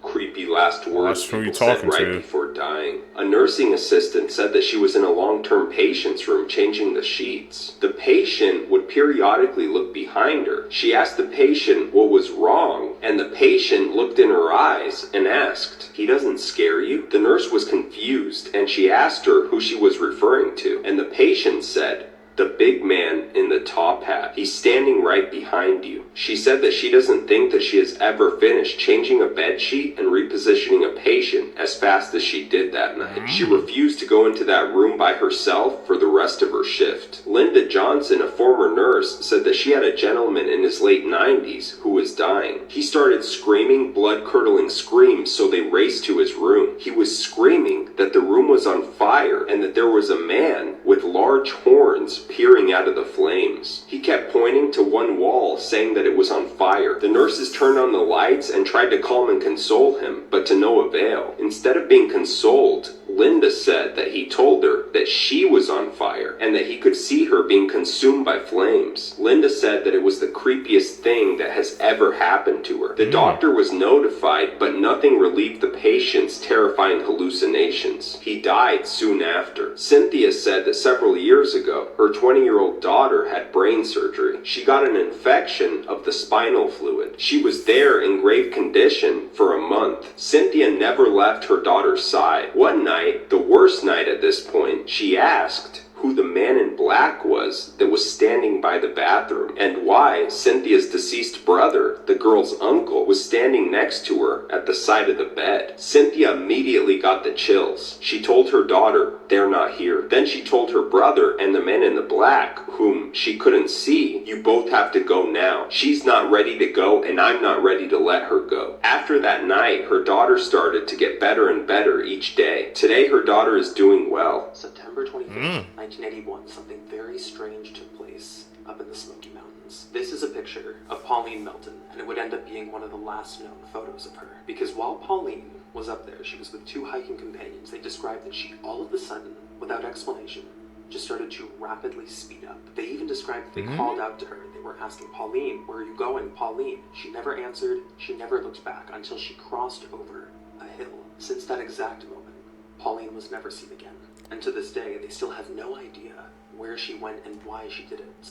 Creepy last words people said right before dying. A nursing assistant said that she was in a long-term patient's room changing the sheets. The patient would periodically look behind her. She asked the patient what was wrong, and the patient looked in her eyes and asked, "He doesn't scare you?" The nurse was confused, and she asked her who she was referring to, and the patient said, "The big man in the top hat. He's standing right behind you." She said that she doesn't think that she has ever finished changing a bed sheet and repositioning a patient as fast as she did that night. She refused to go into that room by herself for the rest of her shift. Linda Johnson, a former nurse, said that she had a gentleman in his late 90s who was dying. He started screaming blood-curdling screams, so they raced to his room. He was screaming that the room was on fire and that there was a man with large horns peering out of the flames. He kept pointing to one wall, saying that it was on fire. The nurses turned on the lights and tried to calm and console him, but to no avail. Instead of being consoled, Linda said that he told her that she was on fire and that he could see her being consumed by flames. Linda said that it was the creepiest thing that has ever happened to her. The doctor was notified, but nothing relieved the patient's terrifying hallucinations. He died soon after. Cynthia said that several years ago, her 20-year-old daughter had brain surgery. She got an infection of the spinal fluid. She was there in grave condition for a month. Cynthia never left her daughter's side. One night, the worst night at this point, she asked who the man in black was that was standing by the bathroom, and why Cynthia's deceased brother, the girl's uncle, was standing next to her at the side of the bed. Cynthia immediately got the chills. She told her daughter, "They're not here." Then she told her brother and the man in the black, whom she couldn't see, "You both have to go now. She's not ready to go, and I'm not ready to let her go." After that night, her daughter started to get better and better each day. Today, her daughter is doing well. September 25th, 1981, something very strange took place up in the Smoky Mountains. This is a picture of Pauline Melton, and it would end up being one of the last known photos of her. Because while Pauline was up there, she was with 2 hiking companions. They described that she, all of a sudden, without explanation, just started to rapidly speed up. They even described that they called out to her. They were asking, Pauline, where are you going? Pauline. She never answered. She never looked back until she crossed over a hill. Since that exact moment, Pauline was never seen again. And to this day, they still have no idea where she went and why she did it.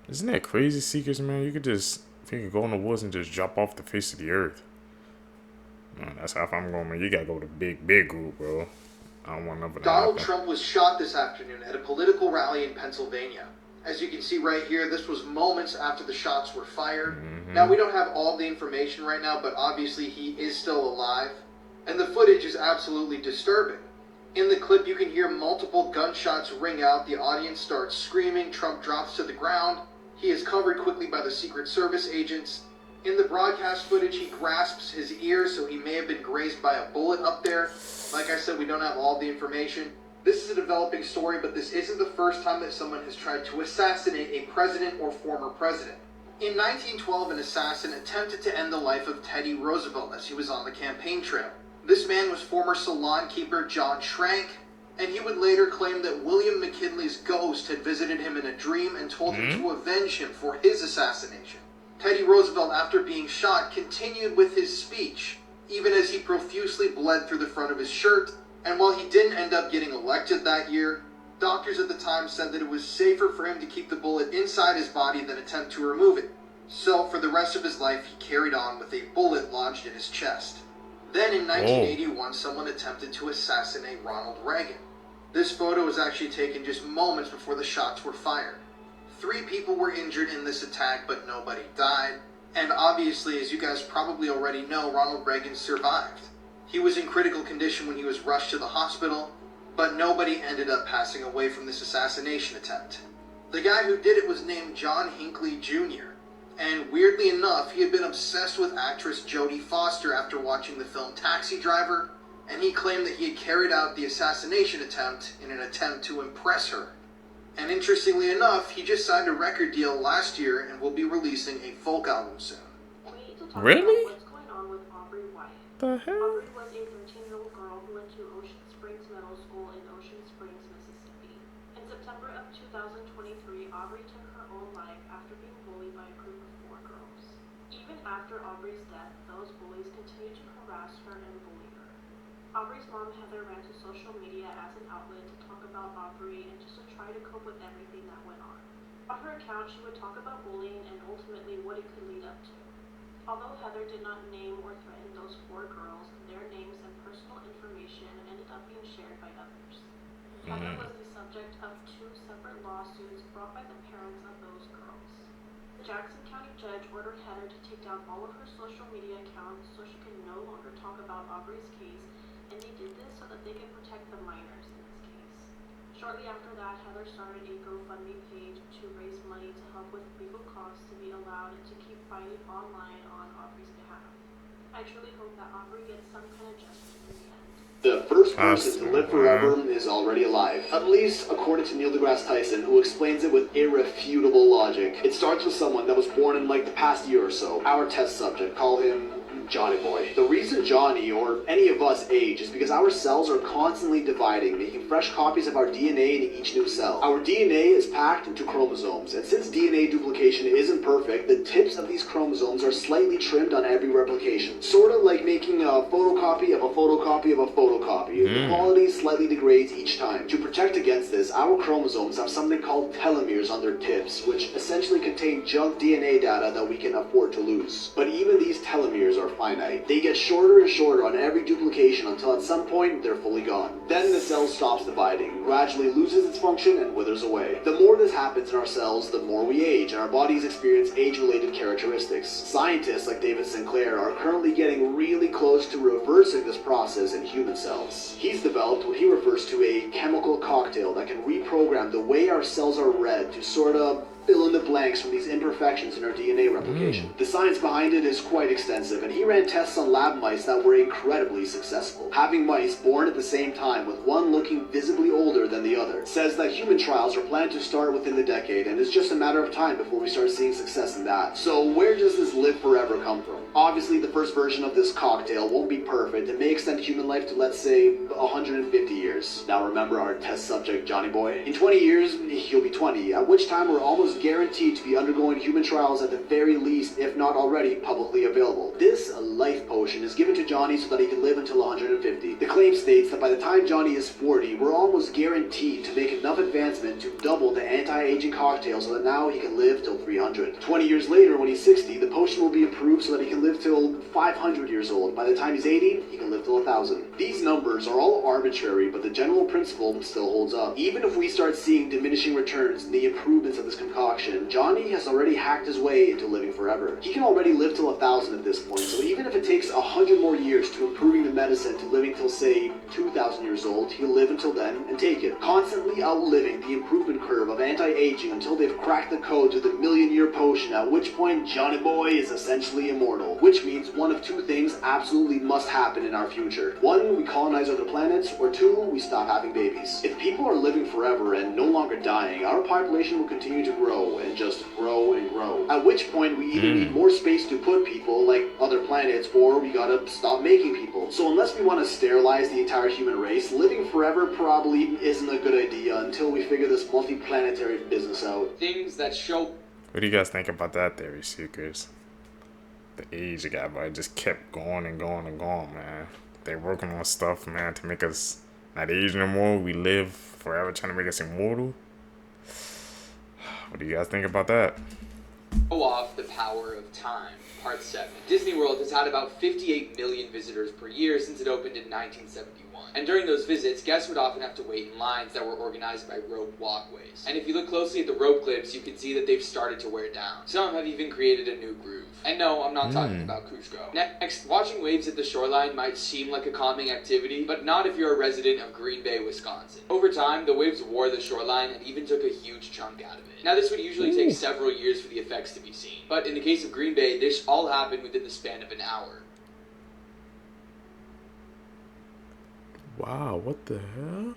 Isn't that crazy, Seekers, man? You could go in the woods and just drop off the face of the earth. Man, that's how I'm going, man. You gotta go to big group, bro. I don't want nothing to Donald happen. Trump was shot this afternoon at a political rally in Pennsylvania. As you can see right here, this was moments after the shots were fired. Now, we don't have all the information right now, but obviously he is still alive. And the footage is absolutely disturbing. In the clip, you can hear multiple gunshots ring out. The audience starts screaming. Trump drops to the ground. He is covered quickly by the Secret Service agents. In the broadcast footage, he grasps his ear, so he may have been grazed by a bullet up there. Like I said, we don't have all the information. This is a developing story, but this isn't the first time that someone has tried to assassinate a president or former president. In 1912, an assassin attempted to end the life of Teddy Roosevelt as he was on the campaign trail. This man was former salon keeper John Schrank, and he would later claim that William McKinley's ghost had visited him in a dream and told him to avenge him for his assassination. Teddy Roosevelt, after being shot, continued with his speech, even as he profusely bled through the front of his shirt. And while he didn't end up getting elected that year, doctors at the time said that it was safer for him to keep the bullet inside his body than attempt to remove it. So, for the rest of his life, he carried on with a bullet lodged in his chest. Then in 1981, someone attempted to assassinate Ronald Reagan. This photo was actually taken just moments before the shots were fired. 3 people were injured in this attack, but nobody died. And obviously, as you guys probably already know, Ronald Reagan survived. He was in critical condition when he was rushed to the hospital, but nobody ended up passing away from this assassination attempt. The guy who did it was named John Hinckley Jr., and weirdly enough, he had been obsessed with actress Jodie Foster after watching the film Taxi Driver, and he claimed that he had carried out the assassination attempt in an attempt to impress her. And interestingly enough, he just signed a record deal last year and will be releasing a folk album soon. Really? What's going on with Aubrey Wyatt? The hell? Aubrey was a 13-year-old girl who went to Ocean Springs Middle School in Ocean Springs, Mississippi. In September of 2023, Aubrey took her own life after being bullied by a group of 4 girls. Even after Aubrey's death, those bullies continued to harass her and bully her. Aubrey's mom, Heather, ran to social media as an outlet to talk about Aubrey and just to try to cope with everything that went on. On her account, she would talk about bullying and ultimately what it could lead up to. Although Heather did not name or threaten those 4 girls, their names and personal information ended up being shared by others. Heather was the subject of 2 separate lawsuits brought by the parents of those girls. The Jackson County judge ordered Heather to take down all of her social media accounts so she could no longer talk about Aubrey's case, and they did this so that they could protect the minors in this case. Shortly after that, Heather started a GoFundMe page to raise money to help with legal costs to be allowed to keep fighting online on Aubrey's behalf. I truly hope that Aubrey gets some kind of justice in the end. The first person to live forever is already alive. At least according to Neil deGrasse Tyson, who explains it with irrefutable logic. It starts with someone that was born in like the past year or so. Our test subject, call him Johnny Boy. The reason Johnny, or any of us, age is because our cells are constantly dividing, making fresh copies of our DNA in each new cell. Our DNA is packed into chromosomes, and since DNA duplication isn't perfect, the tips of these chromosomes are slightly trimmed on every replication. Sort of like making a photocopy of a photocopy of a photocopy. The quality slightly degrades each time. To protect against this, our chromosomes have something called telomeres on their tips, which essentially contain junk DNA data that we can afford to lose. But even these telomeres are finite. They get shorter and shorter on every duplication until at some point they're fully gone. Then the cell stops dividing, gradually loses its function and withers away. The more this happens in our cells, the more we age, and our bodies experience age-related characteristics. Scientists like David Sinclair are currently getting really close to reversing this process in human cells. He's developed what he refers to a chemical cocktail that can reprogram the way our cells are read to sort of fill in the blanks from these imperfections in our DNA replication. The science behind it is quite extensive, and he ran tests on lab mice that were incredibly successful. Having mice born at the same time with one looking visibly older than the other says that human trials are planned to start within the decade, and it's just a matter of time before we start seeing success in that. So where does this live forever come from? Obviously, the first version of this cocktail won't be perfect. It may extend human life to, let's say, 150 years. Now remember our test subject, Johnny Boy? In 20 years, he'll be 20, at which time we're almost guaranteed to be undergoing human trials at the very least, if not already publicly available. This life potion is given to Johnny so that he can live until 150. The claim states that by the time Johnny is 40, we're almost guaranteed to make enough advancement to double the anti-aging cocktail so that now he can live till 300. 20 years later, when he's 60, the potion will be approved so that he can live till 500 years old. By the time he's 80, he can live till 1,000. These numbers are all arbitrary, but the general principle still holds up. Even if we start seeing diminishing returns in the improvements of this concoction, Johnny has already hacked his way into living forever. He can already live till 1,000 at this point, so even if it takes 100 more years to improving the medicine to living till, say, 2,000 years old, he'll live until then and take it, constantly outliving the improvement curve of anti-aging until they've cracked the code to the million-year potion, at which point Johnny Boy is essentially immortal, which means one of two things absolutely must happen in our future. One, we colonize other planets, or two, we stop having babies. If people are living forever and no longer dying, our population will continue to grow and just grow and grow. At which point we either need more space to put people, like other planets, or we gotta stop making people. So unless we want to sterilize the entire human race, living forever probably isn't a good idea until we figure this multi-planetary business out. Things that show... What do you guys think about that theory, Seekers? The age gap, but it just kept going and going and going, man. They're working on stuff, man, to make us not age no more. We live forever, trying to make us immortal. What do you guys think about that? Show off the power of time. Part 7. Disney World has had about 58 million visitors per year since it opened in 1971. And during those visits, guests would often have to wait in lines that were organized by rope walkways. And if you look closely at the rope clips, you can see that they've started to wear down. Some have even created a new groove. And no, I'm not talking about Cusco. Next, watching waves at the shoreline might seem like a calming activity, but not if you're a resident of Green Bay, Wisconsin. Over time, the waves wore the shoreline and even took a huge chunk out of it. Now, this would usually take several years for the effects to be seen. But in the case of Green Bay, this all happened within the span of an hour. Wow, what the hell?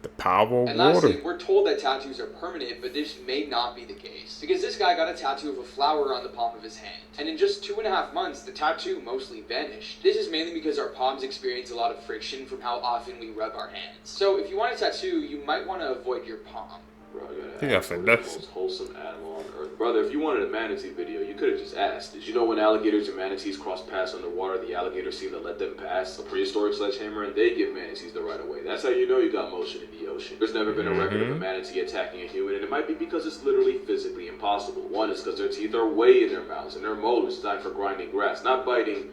The power of water. And lastly, we're told that tattoos are permanent, but this may not be the case. Because this guy got a tattoo of a flower on the palm of his hand. And in just 2.5 months, the tattoo mostly vanished. This is mainly because our palms experience a lot of friction from how often we rub our hands. So if you want a tattoo, you might want to avoid your palm. Bro, I gotta ask, the most wholesome animal on earth. Brother, if you wanted a manatee video, you could have just asked. Did you know when alligators and manatees cross paths underwater, the alligators seem to let them pass? A prehistoric sledgehammer, and they give manatees the right of way. That's how you know you got motion in the ocean. There's never been a record of a manatee attacking a human, and it might be because it's literally physically impossible. One is because their teeth are way in their mouths, and their molars designed for grinding grass, not biting.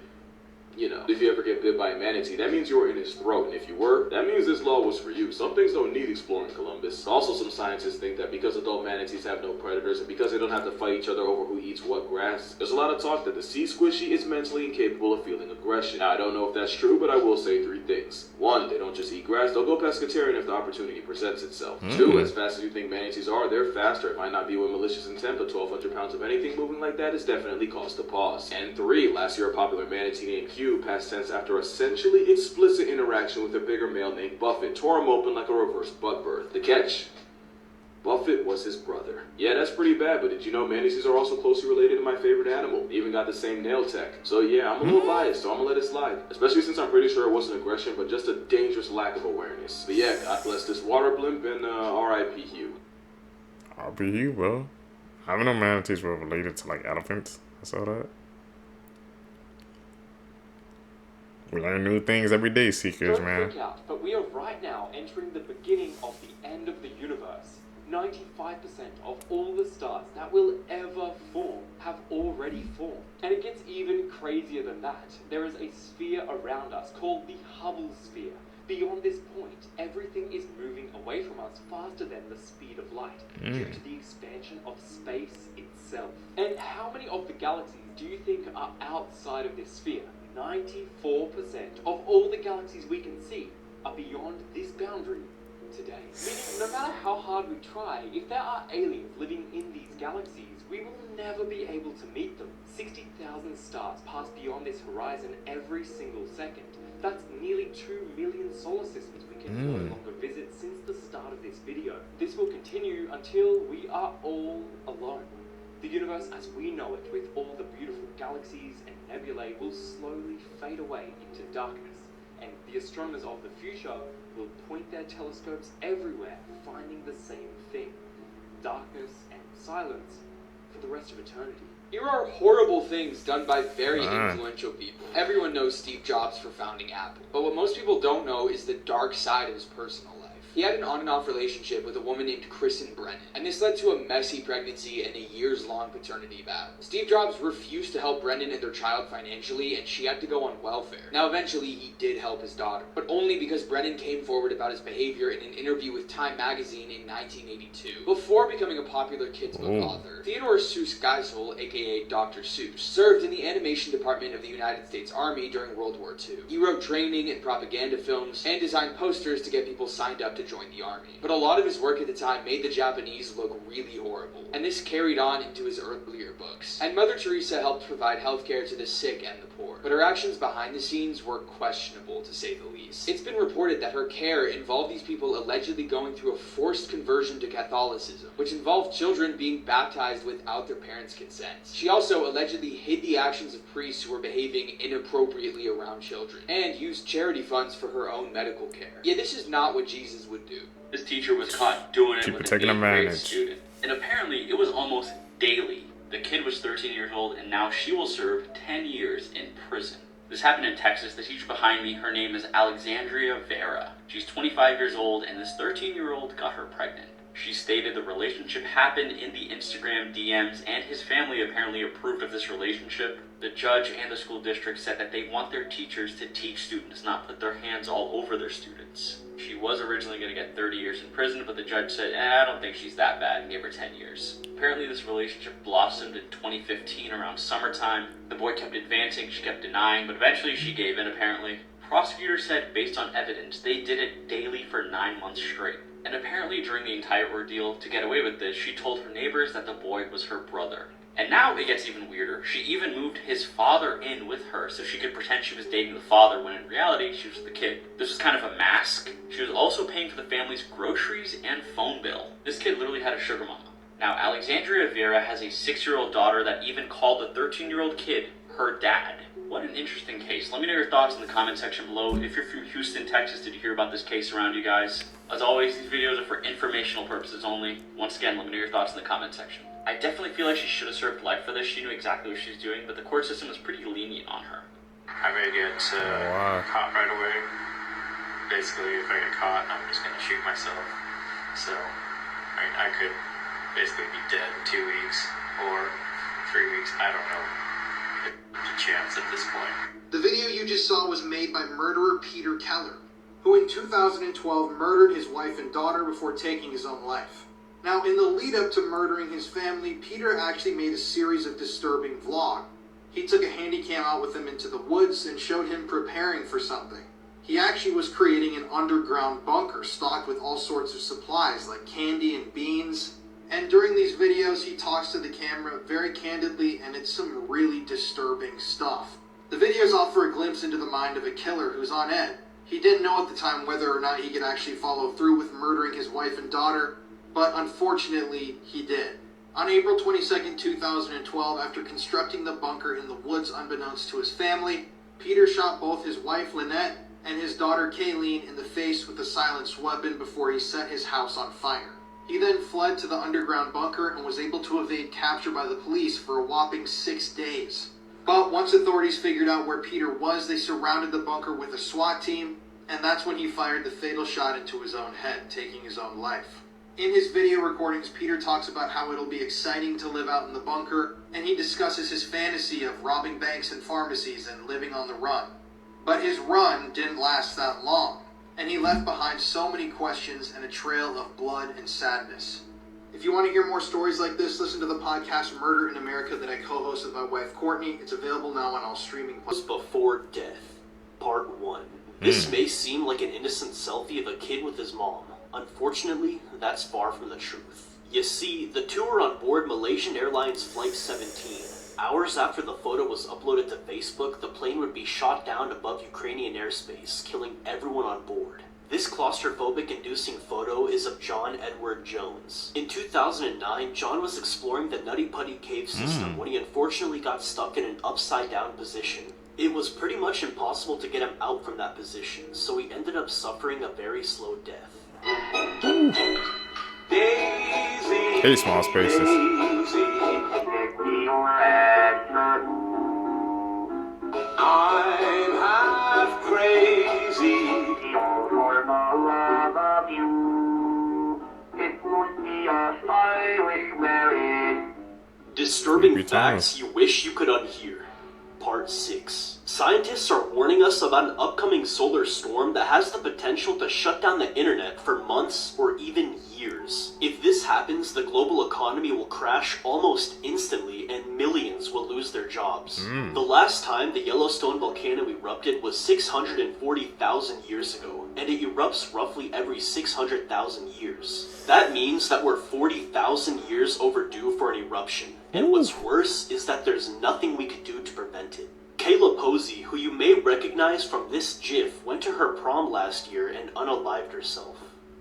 You know, if you ever get bit by a manatee, that means you were in his throat, and if you were, that means this law was for you. Some things don't need exploring Columbus. Also, some scientists think that because adult manatees have no predators, and because they don't have to fight each other over who eats what grass, there's a lot of talk that the sea squishy is mentally incapable of feeling aggression. Now, I don't know if that's true, but I will say 3 things. 1, they don't just eat grass, they'll go pescatarian if the opportunity presents itself. 2, as fast as you think manatees are, they're faster. It might not be with malicious intent, but 1,200 pounds of anything moving like that is definitely cause to pause. And 3, last year a popular manatee named Q, past tense after essentially explicit interaction with a bigger male named Buffett, tore him open like a reverse butt birth. The catch: Buffett was his brother. Yeah, that's pretty bad, but did you know manatees are also closely related to my favorite animal? They even got the same nail tech. So yeah, I'm a little biased, so I'm gonna let it slide. Especially since I'm pretty sure it wasn't aggression, but just a dangerous lack of awareness. But yeah, God bless this water blimp, and R.I.P. Hugh. R.I.P. Hugh, bro. I don't know manatees were related to like elephants. I saw that. We learn new things every day, Seekers, man. Don't freak out, but we are right now entering the beginning of the end of the universe. 95% of all the stars that will ever form have already formed. And it gets even crazier than that. There is a sphere around us called the Hubble sphere. Beyond this point, everything is moving away from us faster than the speed of light due to the expansion of space itself. And how many of the galaxies do you think are outside of this sphere? 94% of all the galaxies we can see are beyond this boundary today. Meaning, no matter how hard we try, if there are aliens living in these galaxies, we will never be able to meet them. 60,000 stars pass beyond this horizon every single second. That's nearly 2 million solar systems we can no longer visit since the start of this video. This will continue until we are all alone. The universe as we know it, with all the beautiful galaxies and nebulae, will slowly fade away into darkness, and the astronomers of the future will point their telescopes everywhere, finding the same thing: darkness and silence for the rest of eternity. Here are horrible things done by very influential people. Everyone knows Steve Jobs for founding Apple, but what most people don't know is the dark side of his personal life. He had an on and off relationship with a woman named Kristen Brennan, and this led to a messy pregnancy and a years-long paternity battle. Steve Jobs refused to help Brennan and their child financially, and she had to go on welfare. Now eventually he did help his daughter, but only because Brennan came forward about his behavior in an interview with Time magazine in 1982. Before becoming a popular kids book author, Theodore Seuss Geisel, aka Dr. Seuss, served in the animation department of the United States Army during World War II. He wrote training and propaganda films, and designed posters to get people signed up to join the army. But a lot of his work at the time made the Japanese look really horrible, and this carried on into his earlier books. And Mother Teresa helped provide healthcare to the sick and the poor, but her actions behind the scenes were questionable, to say the least. It's been reported that her care involved these people allegedly going through a forced conversion to Catholicism, which involved children being baptized without their parents' consent. She also allegedly hid the actions of priests who were behaving inappropriately around children, and used charity funds for her own medical care. Yeah, this is not what Jesus would do. This teacher was caught doing it with an 8th grade student, and apparently it was almost daily. The kid was 13 years old, and now she will serve 10 years in prison. This happened in Texas. The teacher behind me, her name is Alexandria Vera. She's 25 years old, and this 13-year-old got her pregnant. She stated the relationship happened in the Instagram DMs, and his family apparently approved of this relationship. The judge and the school district said that they want their teachers to teach students, not put their hands all over their students. She was originally going to get 30 years in prison, but the judge said, I don't think she's that bad, and gave her 10 years. Apparently this relationship blossomed in 2015 around summertime. The boy kept advancing, she kept denying, but eventually she gave in apparently. Prosecutors said, based on evidence, they did it daily for 9 months straight. And apparently during the entire ordeal, to get away with this, she told her neighbors that the boy was her brother. And now it gets even weirder. She even moved his father in with her so she could pretend she was dating the father when in reality she was the kid. This was kind of a mask. She was also paying for the family's groceries and phone bill. This kid literally had a sugar mama. Now Alexandria Vera has a 6-year-old daughter that even called the 13-year-old kid her dad. What an interesting case. Let me know your thoughts in the comment section below. If you're from Houston, Texas, did you hear about this case around you guys? As always, these videos are for informational purposes only. Once again, let me know your thoughts in the comment section. I definitely feel like she should have served life for this. She knew exactly what she was doing, but the court system was pretty lenient on her. I may get caught right away. Basically, if I get caught, I'm just going to shoot myself. So, I could basically be dead in 2 weeks or 3 weeks. I don't know. There's a chance at this point. The video you just saw was made by murderer Peter Keller, who in 2012 murdered his wife and daughter before taking his own life. Now, in the lead up to murdering his family, Peter actually made a series of disturbing vlogs. He took a handy cam out with him into the woods and showed him preparing for something. He actually was creating an underground bunker stocked with all sorts of supplies like candy and beans. And during these videos, he talks to the camera very candidly, and it's some really disturbing stuff. The videos offer a glimpse into the mind of a killer who's on edge. He didn't know at the time whether or not he could actually follow through with murdering his wife and daughter, but unfortunately, he did. On April 22nd, 2012, after constructing the bunker in the woods unbeknownst to his family, Peter shot both his wife, Lynette, and his daughter, Kayleen, in the face with a silenced weapon before he set his house on fire. He then fled to the underground bunker and was able to evade capture by the police for a whopping 6 days. But once authorities figured out where Peter was, they surrounded the bunker with a SWAT team, and that's when he fired the fatal shot into his own head, taking his own life. In his video recordings, Peter talks about how it'll be exciting to live out in the bunker, and he discusses his fantasy of robbing banks and pharmacies and living on the run. But his run didn't last that long, and he left behind so many questions and a trail of blood and sadness. If you want to hear more stories like this, listen to the podcast Murder in America that I co-host with my wife Courtney. It's available now on all streaming platforms. Before Death, Part 1. This may seem like an innocent selfie of a kid with his mom, Unfortunately, that's far from the truth. You see, the two were on board Malaysian Airlines Flight 17. Hours after the photo was uploaded to Facebook, the plane would be shot down above Ukrainian airspace, killing everyone on board. This claustrophobic-inducing photo is of John Edward Jones. In 2009, John was exploring the Nutty Putty cave system when he unfortunately got stuck in an upside-down position. It was pretty much impossible to get him out from that position, so he ended up suffering a very slow death. Hey, small spaces. I'm half crazy. Disturbing facts you wish you could unhear. Part 6. Scientists are warning us about an upcoming solar storm that has the potential to shut down the internet for months or even years. If this happens, the global economy will crash almost instantly and millions will lose their jobs. The last time the Yellowstone volcano erupted was 640,000 years ago, and it erupts roughly every 600,000 years. That means that we're 40,000 years overdue for an eruption. And what's worse is that there's nothing we could do to prevent it. Kayla Posey, who you may recognize from this GIF, went to her prom last year and unalived herself.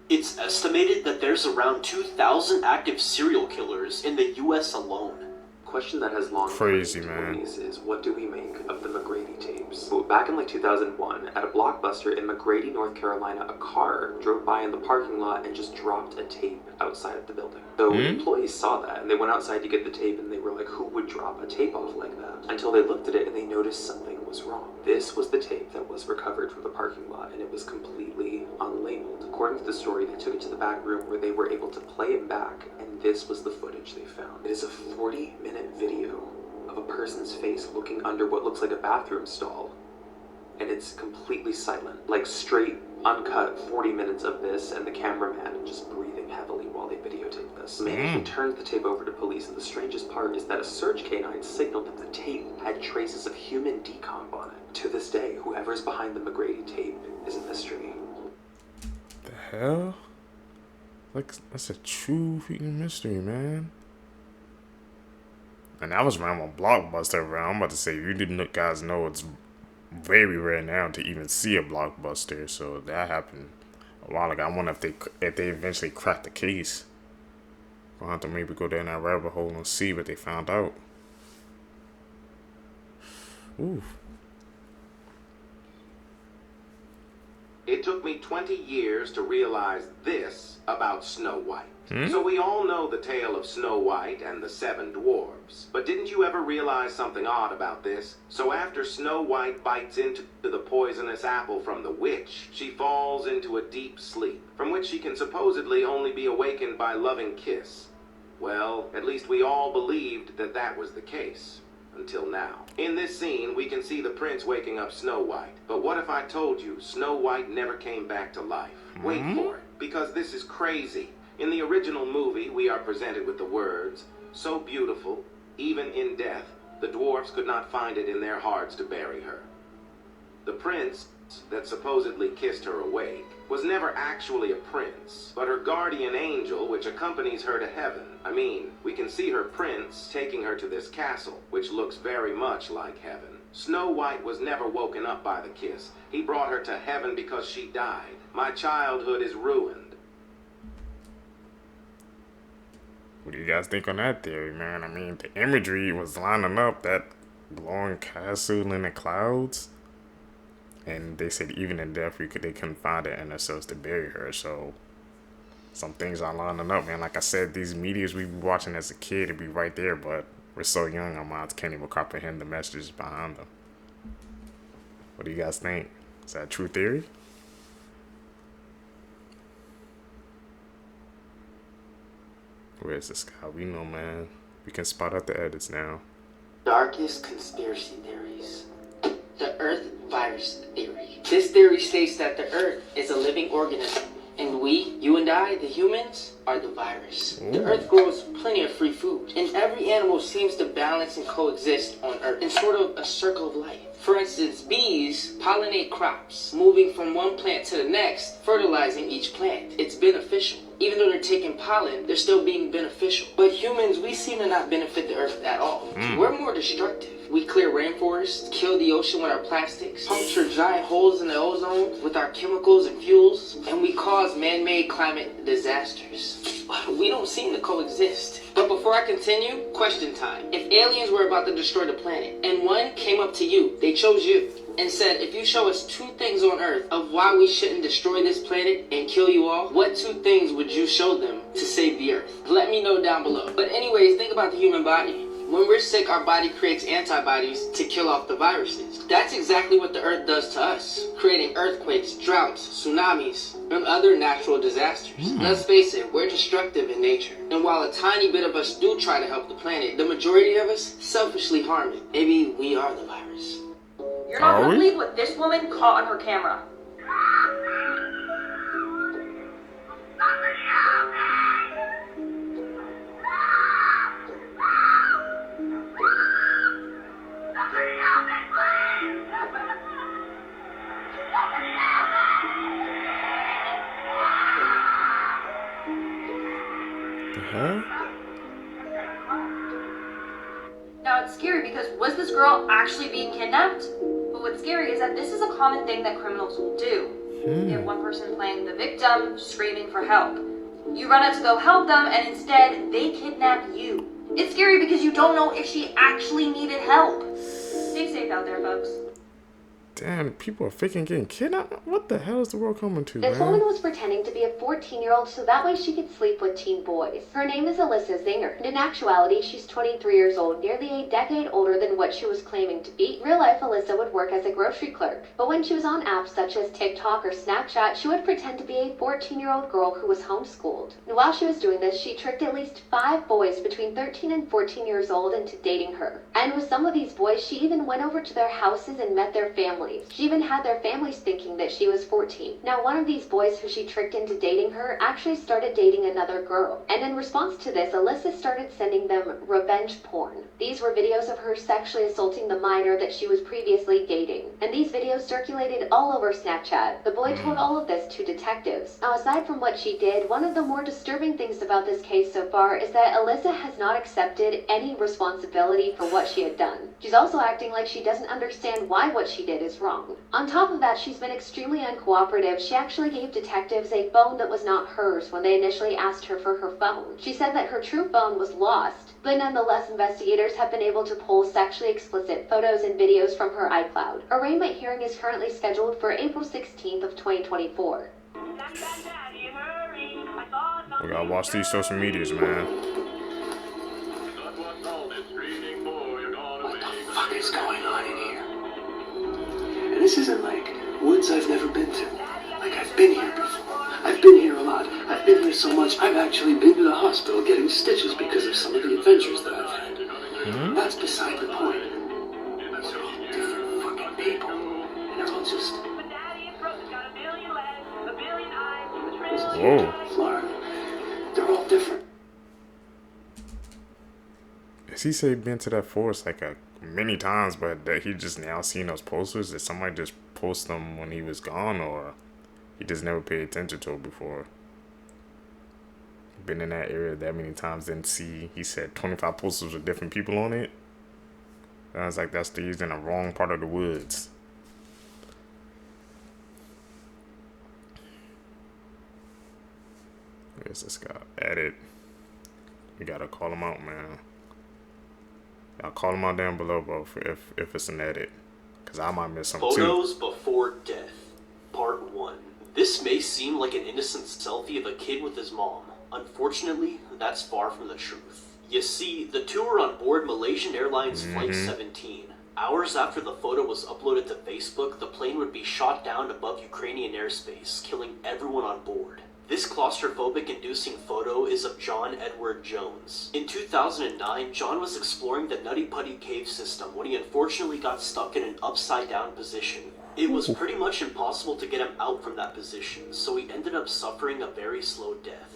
It's estimated that there's around 2,000 active serial killers in the US alone. Question that has long crazy, been man. Is what do we make of the McGrady tapes? Well, back in like 2001, at a Blockbuster in McGrady, North Carolina, a car drove by in the parking lot and just dropped a tape outside of the building. So employees saw that and they went outside to get the tape and they were like, who would drop a tape off like that? Until they looked at it and they noticed something was wrong. This was the tape that was recovered from the parking lot and it was completely unlabeled. According to the story, they took it to the back room where they were able to play it back, and this was the footage they found. It is a 40-minute video of a person's face looking under what looks like a bathroom stall, and it's completely silent, like straight, uncut 40 minutes of this, and the cameraman just breathing heavily while they videotape this. Management turned the tape over to police, and the strangest part is that a search canine signaled that the tape had traces of human decomp on it. To this day, whoever's behind the McGrady tape is a mystery. The hell? Like, that's a true freaking mystery, man. And that was around when Blockbuster around. I'm about to say, you didn't guys know it's very rare now to even see a Blockbuster. So that happened a while ago. I wonder if they eventually cracked the case. I'll have to maybe go down that rabbit hole and see what they found out. Ooh. It took me 20 years to realize this about Snow White. So we all know the tale of Snow White and the 7 dwarves. But didn't you ever realize something odd about this? So after Snow White bites into the poisonous apple from the witch, she falls into a deep sleep, from which she can supposedly only be awakened by loving kiss. Well, at least we all believed that that was the case. Until now. In this scene, we can see the prince waking up Snow White. But what if I told you Snow White never came back to life? Wait for it, because this is crazy. In the original movie, we are presented with the words, "So beautiful, even in death, the dwarfs could not find it in their hearts to bury her." The prince that supposedly kissed her awake was never actually a prince, but her guardian angel which accompanies her to heaven. I mean, we can see her prince taking her to this castle, which looks very much like heaven. Snow White was never woken up by the kiss. He brought her to heaven because she died. My childhood is ruined. What do you guys think on that theory, man? I mean, the imagery was lining up, that glowing castle in the clouds. And they said even in death, they couldn't find the inner cells to bury her. So some things are lining up, man. Like I said, these meteors we be watching as a kid, it'd be right there. But we're so young, our minds can't even comprehend the messages behind them. What do you guys think? Is that a true theory? Where's this guy? We know, man. We can spot out the edits now. Darkest conspiracy theories. The Earth virus theory. This theory states that the Earth is a living organism in We, you and I, the humans, are the virus. The Earth grows plenty of free food, and every animal seems to balance and coexist on Earth in sort of a circle of life. For instance, bees pollinate crops, moving from one plant to the next, fertilizing each plant. It's beneficial. Even though they're taking pollen, they're still being beneficial. But humans, we seem to not benefit the Earth at all. We're more destructive. We clear rainforests, kill the ocean with our plastics, puncture giant holes in the ozone with our chemicals and fuels, and we cause man-made climate disasters. We don't seem to coexist. But before I continue, question time. If aliens were about to destroy the planet, and one came up to you, they chose you, and said, if you show us 2 things on Earth of why we shouldn't destroy this planet and kill you all, what 2 things would you show them to save the Earth? Let me know down below. But anyways, think about the human body. When we're sick, our body creates antibodies to kill off the viruses. That's exactly what the Earth does to us, creating earthquakes, droughts, tsunamis, and other natural disasters. Let's face it, we're destructive in nature. And while a tiny bit of us do try to help the planet, the majority of us selfishly harm it. Maybe we are the virus. You're not gonna believe what this woman caught on her camera. Now it's scary because was this girl actually being kidnapped? But what's scary is that this is a common thing that criminals will do. You have one person playing the victim, screaming for help. You run out to go help them, and instead they kidnap you. It's scary because you don't know if she actually needed help. Stay safe out there, folks. Damn, people are faking getting kidnapped? What the hell is the world coming to, This man? woman was pretending to be a 14-year-old so that way she could sleep with teen boys. Her name is Alyssa Zinger, and in actuality, she's 23 years old, nearly a decade older than what she was claiming to be. In real life, Alyssa would work as a grocery clerk, but when she was on apps such as TikTok or Snapchat, she would pretend to be a 14-year-old girl who was homeschooled. And while she was doing this, she tricked at least 5 boys between 13 and 14 years old into dating her. And with some of these boys, she even went over to their houses and met their families. She even had their families thinking that she was 14. Now, one of these boys who she tricked into dating her actually started dating another girl. And in response to this, Alyssa started sending them revenge porn. These were videos of her sexually assaulting the minor that she was previously dating. And these videos circulated all over Snapchat. The boy told all of this to detectives. Now, aside from what she did, one of the more disturbing things about this case so far is that Alyssa has not accepted any responsibility for what she had done. She's also acting like she doesn't understand why what she did is wrong. On top of that, she's been extremely uncooperative. She actually gave detectives a phone that was not hers when they initially asked her for her phone. She said that her true phone was lost, but nonetheless, investigators have been able to pull sexually explicit photos and videos from her iCloud. Her arraignment hearing is currently scheduled for April 16th of 2024. We gotta watch these social medias, man. What the fuck is going on in here? And this isn't like woods I've never been to. Like I've been here before. I've been here a lot. I've been here so much, I've actually been to the hospital getting stitches because of some of the adventures that I've had. That's beside the point. They're all different fucking people. And they're all just... Whoa. Florida. They're all different. Has he said been to that forest like many times, but that he just now seen those posters? Did somebody just post them when he was gone, or he just never paid attention to it before? Been in that area that many times, didn't see. He said 25 posters with different people on it. I was like, he's in the wrong part of the woods. Where's this guy? Edit. We gotta call him out, man. I'll call him out down below, bro, if it's an edit. Because I might miss something too. Photos before death, part 1. This may seem like an innocent selfie of a kid with his mom. Unfortunately, that's far from the truth. You see, the two were on board Malaysian Airlines Flight 17. Hours after the photo was uploaded to Facebook, the plane would be shot down above Ukrainian airspace, killing everyone on board. This claustrophobic-inducing photo is of John Edward Jones. In 2009, John was exploring the Nutty Putty cave system when he unfortunately got stuck in an upside-down position. It was pretty much impossible to get him out from that position, so he ended up suffering a very slow death.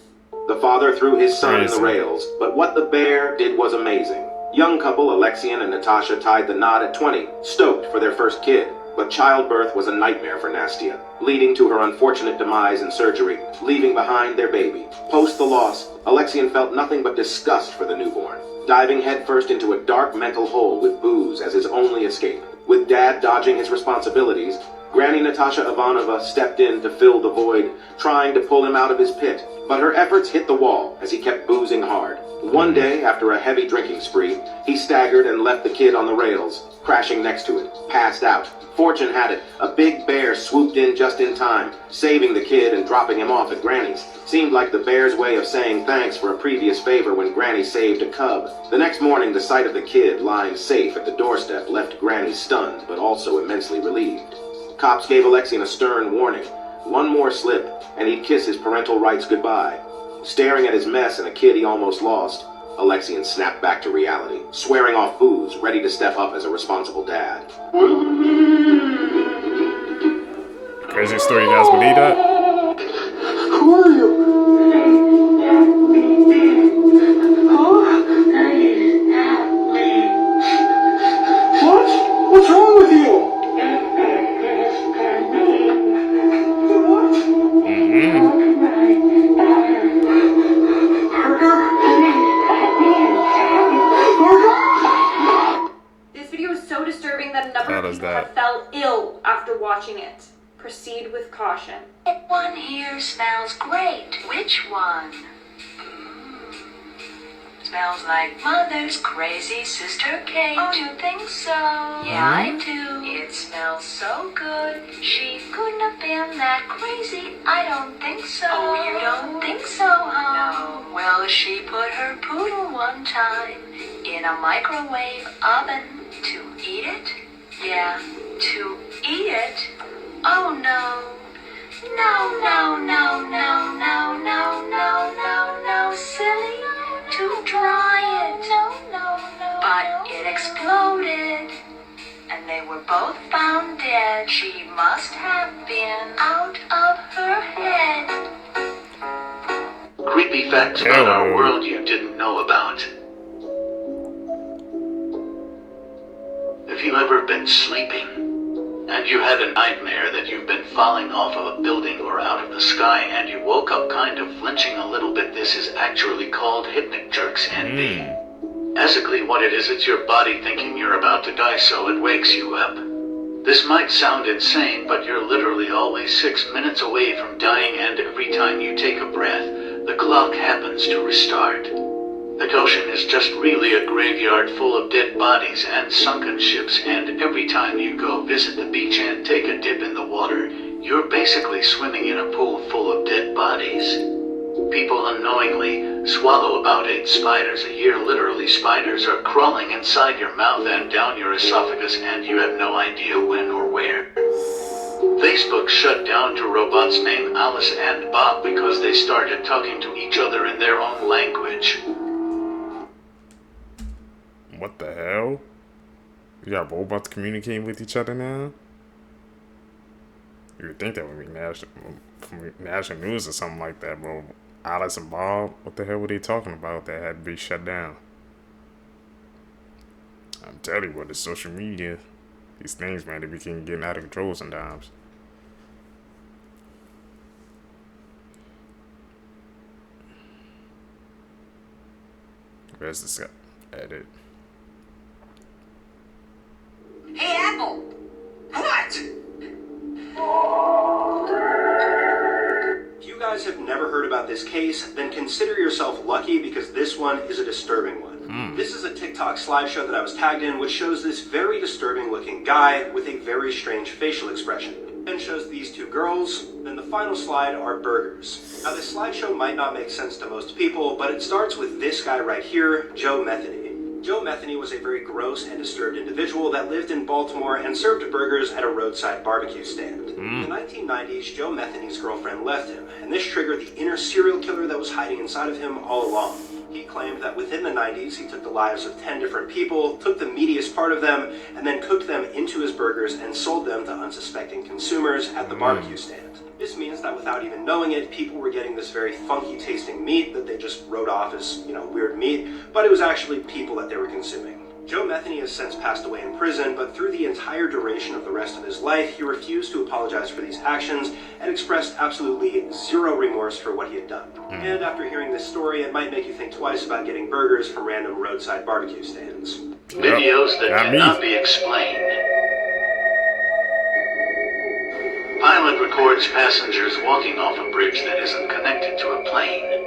The father threw his son in the rails, but what the bear did was amazing. Young couple Alexian and Natasha tied the knot at 20, stoked for their first kid. But childbirth was a nightmare for Nastia, leading to her unfortunate demise in surgery, leaving behind their baby. Post the loss, Alexian felt nothing but disgust for the newborn, diving headfirst into a dark mental hole with booze as his only escape. With Dad dodging his responsibilities, Granny Natasha Ivanova stepped in to fill the void, trying to pull him out of his pit. But her efforts hit the wall as he kept boozing hard. One day, after a heavy drinking spree, he staggered and left the kid on the rails, crashing next to it, passed out. Fortune had it, a big bear swooped in just in time, saving the kid and dropping him off at Granny's. Seemed like the bear's way of saying thanks for a previous favor when Granny saved a cub. The next morning, the sight of the kid lying safe at the doorstep left Granny stunned, but also immensely relieved. Cops gave Alexian a stern warning. One more slip, and he'd kiss his parental rights goodbye. Staring at his mess and a kid he almost lost, Alexian snapped back to reality, swearing off booze, ready to step up as a responsible dad. Crazy story, you guys believe that? Who are you? What? What's wrong with you? This video is so disturbing that a number of people have fell ill after watching it. Proceed with caution. One here smells great. Which one? Smells like Mother's crazy sister Kate. Oh, you think so? Yeah, I do. It smells so good. She couldn't have been that crazy. I don't think so. Oh, you don't think so, huh? No. Well, she put her poodle one time in a microwave oven to eat it. Yeah, to eat it. Oh no. No, no, no, no, no, no, no, no, no, silly. To dry it. But it exploded. And they were both found dead. She must have been out of her head. Creepy facts about our world you didn't know about. Have you ever been sleeping, and you had a nightmare that you've been falling off of a building or out of the sky, and you woke up kind of flinching a little bit? This is actually called hypnic jerks envy. Basically what it is, it's your body thinking you're about to die, so it wakes you up. This might sound insane, but you're literally always 6 minutes away from dying, and every time you take a breath, the clock happens to restart. The ocean is just really a graveyard full of dead bodies and sunken ships, and every time you go visit the beach and take a dip in the water, you're basically swimming in a pool full of dead bodies. People unknowingly swallow about 8 spiders a year. Literally, spiders are crawling inside your mouth and down your esophagus, and you have no idea when or where. Facebook shut down 2 robots named Alice and Bob because they started talking to each other in their own language. What the hell? You got robots communicating with each other now? You would think that would be national news or something like that, bro. Alice and Bob, what the hell were they talking about that had to be shut down? I'm telling you what, the social media, these things, man, they became getting out of control sometimes. Where's this guy? Edit. Hey, Apple! What? If you guys have never heard about this case, then consider yourself lucky because this one is a disturbing one. This is a TikTok slideshow that I was tagged in, which shows this very disturbing looking guy with a very strange facial expression. Then shows these 2 girls, then the final slide are burgers. Now this slideshow might not make sense to most people, but it starts with this guy right here, Joe Metheny. Joe Metheny was a very gross and disturbed individual that lived in Baltimore and served burgers at a roadside barbecue stand. In the 1990s, Joe Metheny's girlfriend left him, and this triggered the inner serial killer that was hiding inside of him all along. He claimed that within the 90s, he took the lives of 10 different people, took the meatiest part of them, and then cooked them into his burgers and sold them to unsuspecting consumers at the barbecue stand. This means that without even knowing it, people were getting this very funky tasting meat that they just wrote off as, weird meat, but it was actually people that they were consuming. Joe Metheny has since passed away in prison, but through the entire duration of the rest of his life, he refused to apologize for these actions and expressed absolutely zero remorse for what he had done. And after hearing this story, it might make you think twice about getting burgers from random roadside barbecue stands. Videos that cannot be explained. Pilot records passengers walking off a bridge that isn't connected to a plane.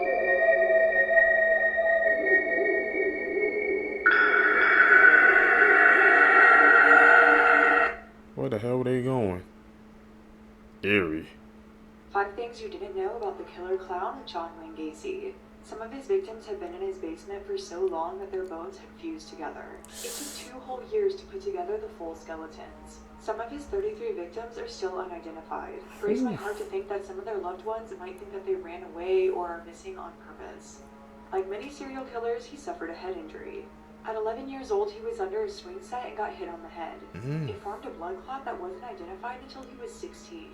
Where the hell were they going? Eerie. 5 things you didn't know about the killer clown, John Wayne Gacy. Some of his victims had been in his basement for so long that their bones had fused together. It took 2 whole years to put together the full skeletons. Some of his 33 victims are still unidentified. It breaks my heart to think that some of their loved ones might think that they ran away or are missing on purpose. Like many serial killers, he suffered a head injury. At 11 years old, he was under a swing set and got hit on the head. It formed a blood clot that wasn't identified until he was 16.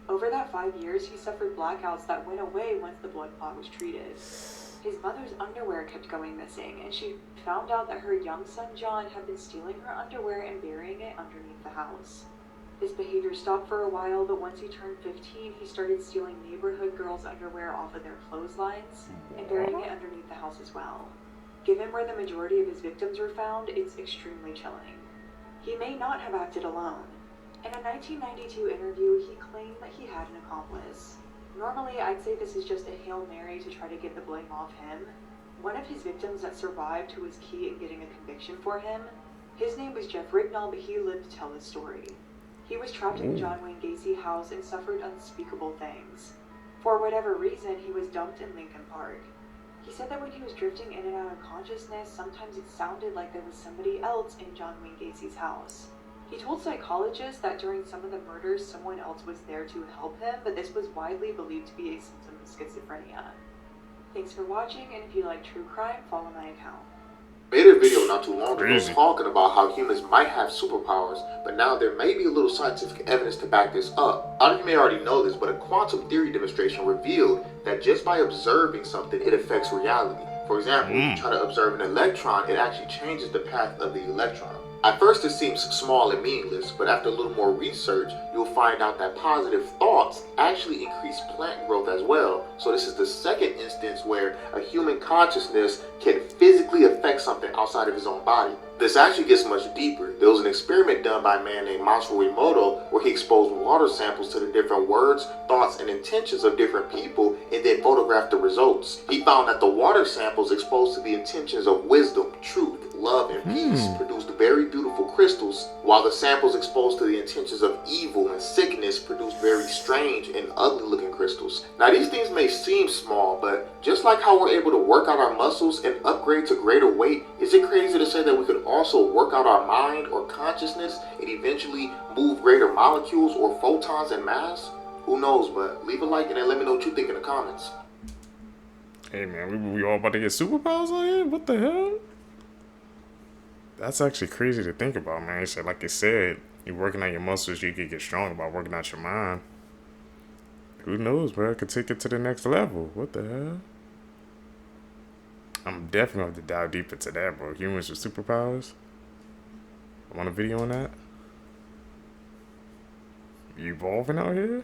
Over that 5 years, he suffered blackouts that went away once the blood clot was treated. His mother's underwear kept going missing, and she found out that her young son John had been stealing her underwear and burying it underneath the house. His behavior stopped for a while, but once he turned 15, he started stealing neighborhood girls' underwear off of their clotheslines and burying it underneath the house as well. Given where the majority of his victims were found, it's extremely chilling. He may not have acted alone. In a 1992 interview, he claimed that he had an accomplice. Normally, I'd say this is just a Hail Mary to try to get the blame off him. One of his victims that survived, who was key in getting a conviction for him, his name was Jeff Rignall, but he lived to tell the story. He was trapped in the John Wayne Gacy house and suffered unspeakable things. For whatever reason, he was dumped in Lincoln Park. He said that when he was drifting in and out of consciousness, sometimes it sounded like there was somebody else in John Wayne Gacy's house. He told psychologists that during some of the murders, someone else was there to help him, but this was widely believed to be a symptom of schizophrenia. Thanks for watching, and if you like true crime, follow my account. Made a video not too long ago talking about how humans might have superpowers, but now there may be a little scientific evidence to back this up. I don't know if you may already know this, but a quantum theory demonstration revealed that just by observing something, it affects reality. For example, if you try to observe an electron, it actually changes the path of the electron. At first it seems small and meaningless, but after a little more research, you'll find out that positive thoughts actually increase plant growth as well. So this is the second instance where a human consciousness can physically affect something outside of his own body. This actually gets much deeper. There was an experiment done by a man named Masaru Emoto where he exposed water samples to the different words, thoughts, and intentions of different people and then photographed the results. He found that the water samples exposed to the intentions of wisdom, truth, love, and peace produced very beautiful crystals, while the samples exposed to the intentions of evil and sickness produced very strange and ugly looking crystals. Now these things may seem small, but just like how we're able to work out our muscles and upgrade to greater weight, is it crazy to say that we could also work out our mind or consciousness and eventually move greater molecules or photons in mass? Who knows, but leave a like and then let me know what you think in the comments. Hey man, we all about to get superpowers on here? What the hell? That's actually crazy to think about, man. So like I said, you're working on your muscles, you could get strong by working out your mind. Who knows, bro? It could take it to the next level. What the hell? I'm definitely going to have to dive deep into that, bro. Humans with superpowers. I want a video on that. You evolving out here?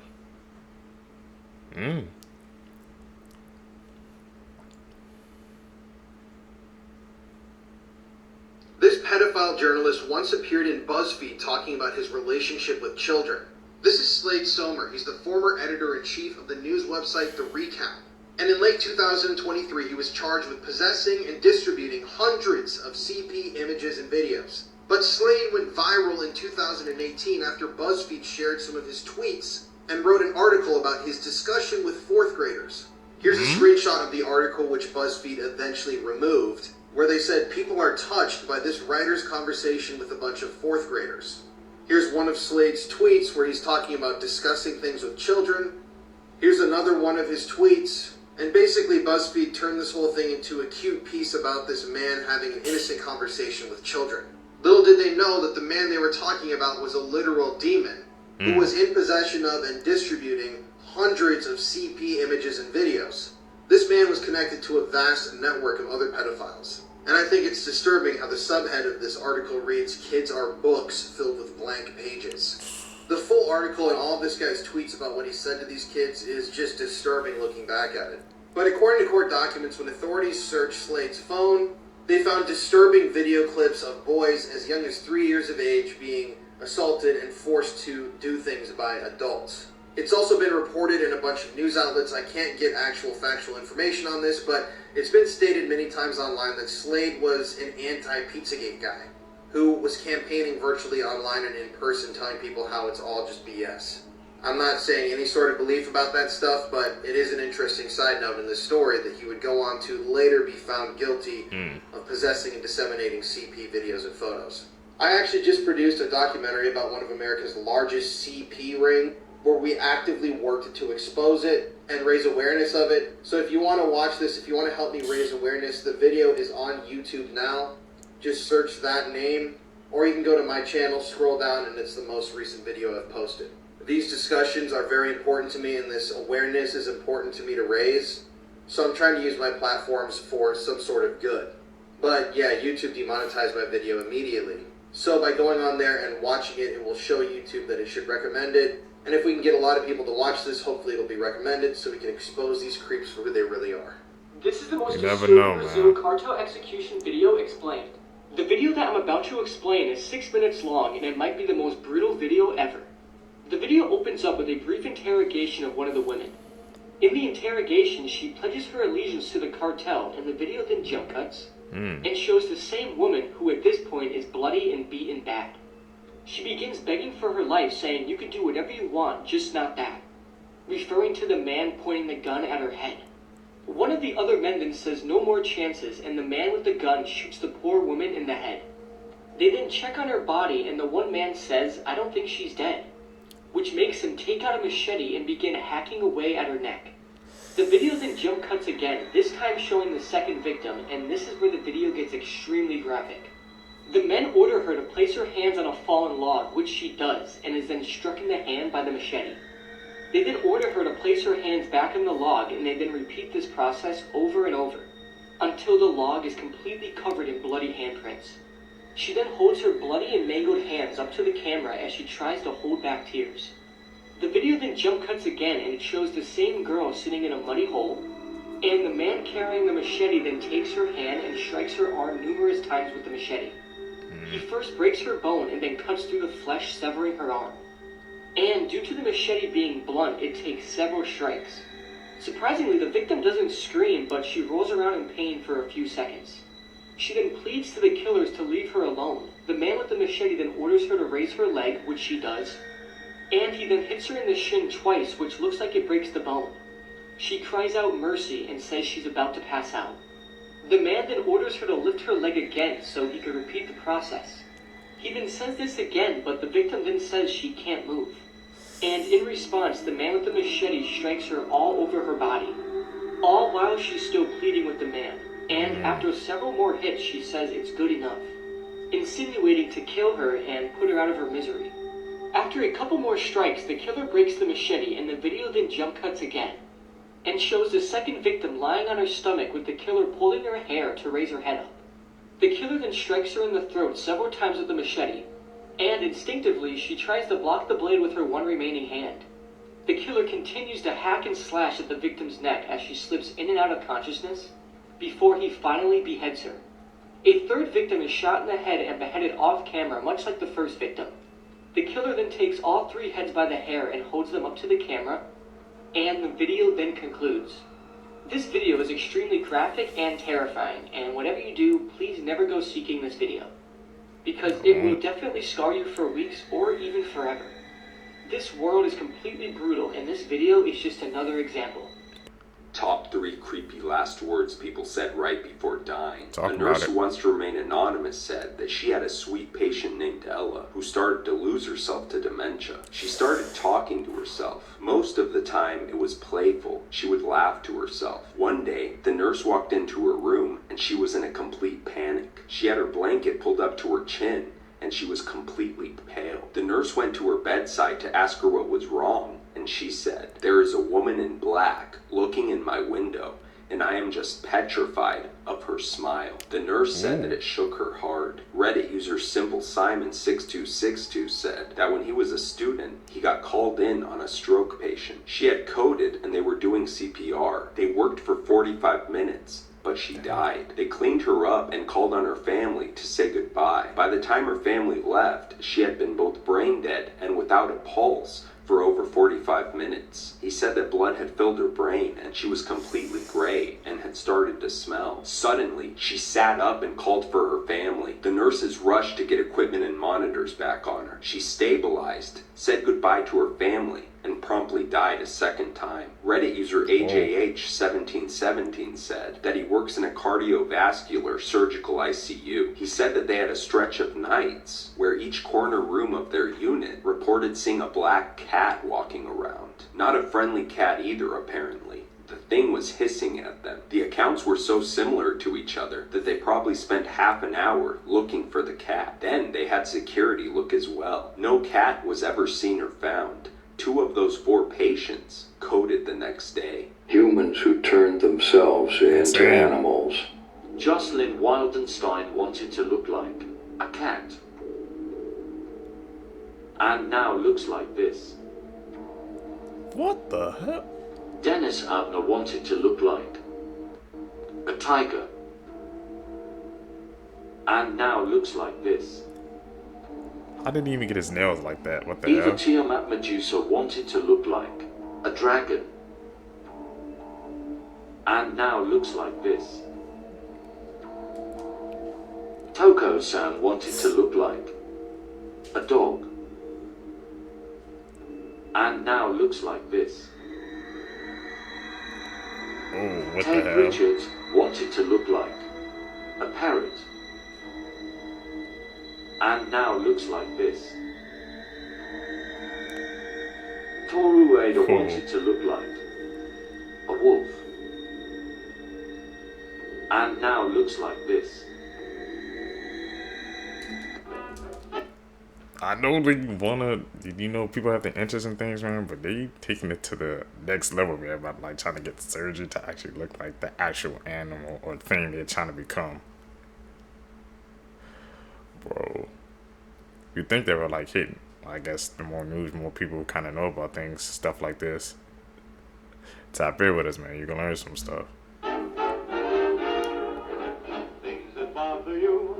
This pedophile journalist once appeared in BuzzFeed talking about his relationship with children. This is Slade Somer. He's the former editor-in-chief of the news website The Recount. And in late 2023, he was charged with possessing and distributing hundreds of CP images and videos. But Slade went viral in 2018 after BuzzFeed shared some of his tweets and wrote an article about his discussion with fourth graders. Here's a screenshot of the article which BuzzFeed eventually removed, where they said people are touched by this writer's conversation with a bunch of fourth graders. Here's one of Slade's tweets where he's talking about discussing things with children. Here's another one of his tweets And basically, BuzzFeed turned this whole thing into a cute piece about this man having an innocent conversation with children. Little did they know that the man they were talking about was a literal demon who was in possession of and distributing hundreds of CP images and videos. This man was connected to a vast network of other pedophiles. And I think it's disturbing how the subhead of this article reads, "Kids are books filled with blank pages." The full article and all of this guy's tweets about what he said to these kids is just disturbing looking back at it. But according to court documents, when authorities searched Slade's phone, they found disturbing video clips of boys as young as 3 years of age being assaulted and forced to do things by adults. It's also been reported in a bunch of news outlets. I can't get actual factual information on this, but it's been stated many times online that Slade was an anti-Pizzagate guy who was campaigning virtually online and in person, telling people how it's all just BS. I'm not saying any sort of belief about that stuff, but it is an interesting side note in this story that he would go on to later be found guilty of possessing and disseminating CP videos and photos. I actually just produced a documentary about one of America's largest CP ring, where we actively worked to expose it and raise awareness of it. So if you want to watch this, if you want to help me raise awareness, the video is on YouTube now. Just search that name, or you can go to my channel, scroll down, and it's the most recent video I've posted. These discussions are very important to me, and this awareness is important to me to raise. So I'm trying to use my platforms for some sort of good. But yeah, YouTube demonetized my video immediately. So by going on there and watching it, it will show YouTube that it should recommend it. And if we can get a lot of people to watch this, hopefully it'll be recommended so we can expose these creeps for who they really are. This is the most disturbing Brazil cartel execution video explained. The video that I'm about to explain is 6 minutes long, and it might be the most brutal video ever. The video opens up with a brief interrogation of one of the women. In the interrogation, she pledges her allegiance to the cartel, and the video then jump cuts and shows the same woman who at this point is bloody and beaten bad. She begins begging for her life, saying, "You can do whatever you want, just not that," referring to the man pointing the gun at her head. One of the other men then says no more chances, and the man with the gun shoots the poor woman in the head. They then check on her body, and the one man says, "I don't think she's dead," which makes him take out a machete and begin hacking away at her neck. The video then jump cuts again, this time showing the second victim, and this is where the video gets extremely graphic. The men order her to place her hands on a fallen log, which she does, and is then struck in the hand by the machete. They then order her to place her hands back on the log, and they then repeat this process over and over, until the log is completely covered in bloody handprints. She then holds her bloody and mangled hands up to the camera as she tries to hold back tears. The video then jump cuts again, and it shows the same girl sitting in a muddy hole, and the man carrying the machete then takes her hand and strikes her arm numerous times with the machete. He first breaks her bone and then cuts through the flesh, severing her arm. And due to the machete being blunt, it takes several strikes. Surprisingly, the victim doesn't scream, but she rolls around in pain for a few seconds. She then pleads to the killers to leave her alone. The man with the machete then orders her to raise her leg, which she does, and he then hits her in the shin twice, which looks like it breaks the bone. She cries out mercy and says she's about to pass out. The man then orders her to lift her leg again so he could repeat the process. He then says this again, but the victim then says she can't move. And in response, the man with the machete strikes her all over her body, all while she's still pleading with the man. And after several more hits, she says it's good enough, insinuating to kill her and put her out of her misery. After a couple more strikes, the killer breaks the machete, and the video then jump cuts again, and shows the second victim lying on her stomach with the killer pulling her hair to raise her head up. The killer then strikes her in the throat several times with the machete, and instinctively she tries to block the blade with her one remaining hand. The killer continues to hack and slash at the victim's neck as she slips in and out of consciousness before he finally beheads her. A third victim is shot in the head and beheaded off camera, much like the first victim. The killer then takes all three heads by the hair and holds them up to the camera, and the video then concludes. This video is extremely graphic and terrifying, and whatever you do, please never go seeking this video, because it will definitely scar you for weeks or even forever. This world is completely brutal, and this video is just another example. Top 3 creepy last words people said right before dying. Talk A nurse about it. who wants to remain anonymous said that she had a sweet patient named Ella who started to lose herself to dementia. She started talking to herself. Most of the time, it was playful. She would laugh to herself. One day, the nurse walked into her room and she was in a complete panic. She had her blanket pulled up to her chin and she was completely pale. The nurse went to her bedside to ask her what was wrong, and she said, "There is a woman in black looking in my window, and I am just petrified of her smile." The nurse said that it shook her hard. Reddit user Simple Simon 6262 said that when he was a student, he got called in on a stroke patient. She had coded and they were doing CPR. They worked for 45 minutes. But she died. They cleaned her up and called on her family to say goodbye. By the time her family left, she had been both brain dead and without a pulse for over 45 minutes. He said that blood had filled her brain and she was completely gray and had started to smell. Suddenly, she sat up and called for her family. The nurses rushed to get equipment and monitors back on her. She stabilized, said goodbye to her family, and promptly died a second time. Reddit user AJH1717 said that he works in a cardiovascular surgical ICU. He said that they had a stretch of nights where each corner room of their unit reported seeing a black cat walking around. Not a friendly cat either, apparently. The thing was hissing at them. The accounts were so similar to each other that they probably spent half an hour looking for the cat. Then they had security look as well. No cat was ever seen or found. 2 of those 4 patients coded the next day. Humans who turned themselves into animals. Jocelyn Wildenstein wanted to look like a cat. And now looks like this. What the hell? Dennis Abner wanted to look like a tiger. And now looks like this. I didn't even get his nails like that. What the Eva hell? Tiamat Medusa wanted to look like a dragon. And now looks like this. Toko-san wanted to look like a dog. And now looks like this. Oh, what Ted the hell? Richards wanted to look like a parrot. And now looks like this. Toru Ueda wanted to look like a wolf. And now looks like this. I know they wanna, you know, people have the interest in things, man, but they taking it to the next level, man, about like trying to get surgery to actually look like the actual animal or thing they're trying to become. Bro, you'd think they were like hitting. I guess the more news, more people kind of know about things, stuff like this. Tap in with us, man. You're gonna learn some stuff.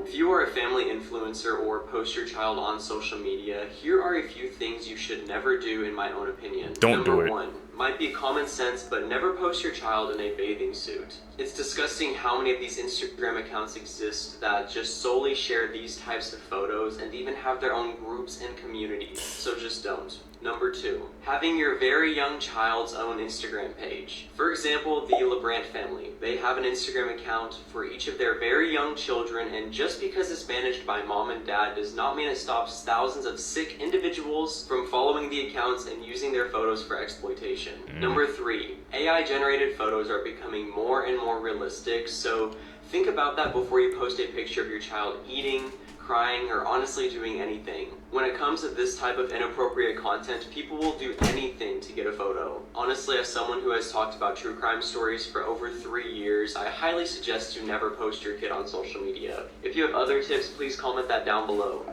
If you are a family influencer or post your child on social media, here are a few things you should never do in my own opinion. Don't do it. Number 1, might be common sense, but never post your child in a bathing suit. It's disgusting how many of these Instagram accounts exist that just solely share these types of photos and even have their own groups and communities, so just don't. Number 2, having your very young child's own Instagram page. For example, the LeBrant family. They have an Instagram account for each of their very young children, and just because it's managed by mom and dad does not mean it stops thousands of sick individuals from following the accounts and using their photos for exploitation. Number 3, AI-generated photos are becoming more and more realistic, so think about that before you post a picture of your child eating, crying, or honestly doing anything. When it comes to this type of inappropriate content, people will do anything to get a photo. Honestly, as someone who has talked about true crime stories for over 3 years, I highly suggest you never post your kid on social media. If you have other tips, please comment that down below.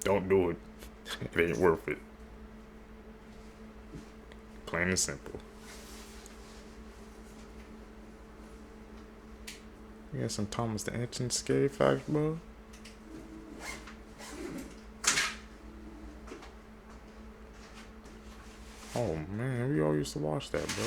Don't do it. It ain't worth it. Plain and simple. We got some Thomas the Ancient scary facts, bro. Oh man, we all used to watch that, bro.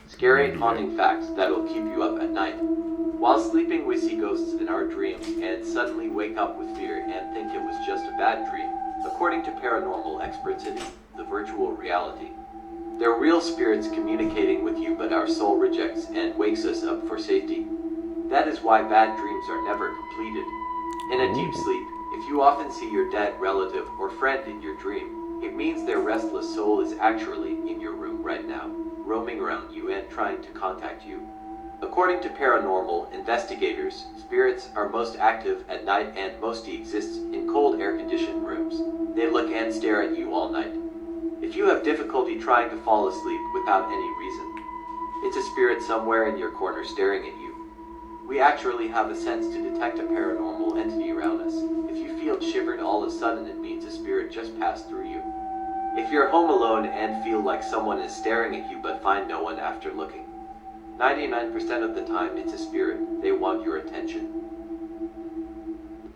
Scary and haunting facts that will keep you up at night. While sleeping, we see ghosts in our dreams and suddenly wake up with fear and think it was just a bad dream, according to paranormal experts in the virtual reality. They're real spirits communicating with you, but our soul rejects and wakes us up for safety. That is why bad dreams are never completed. In a deep sleep, if you often see your dead relative or friend in your dream, it means their restless soul is actually in your room right now, roaming around you and trying to contact you. According to paranormal investigators, spirits are most active at night and mostly exist in cold air-conditioned rooms. They look and stare at you all night. If you have difficulty trying to fall asleep without any reason, it's a spirit somewhere in your corner staring at you. We actually have a sense to detect a paranormal entity around us. If you feel shivered all of a sudden, it means a spirit just passed through you. If you're home alone and feel like someone is staring at you but find no one after looking, 99% of the time it's a spirit. They want your attention.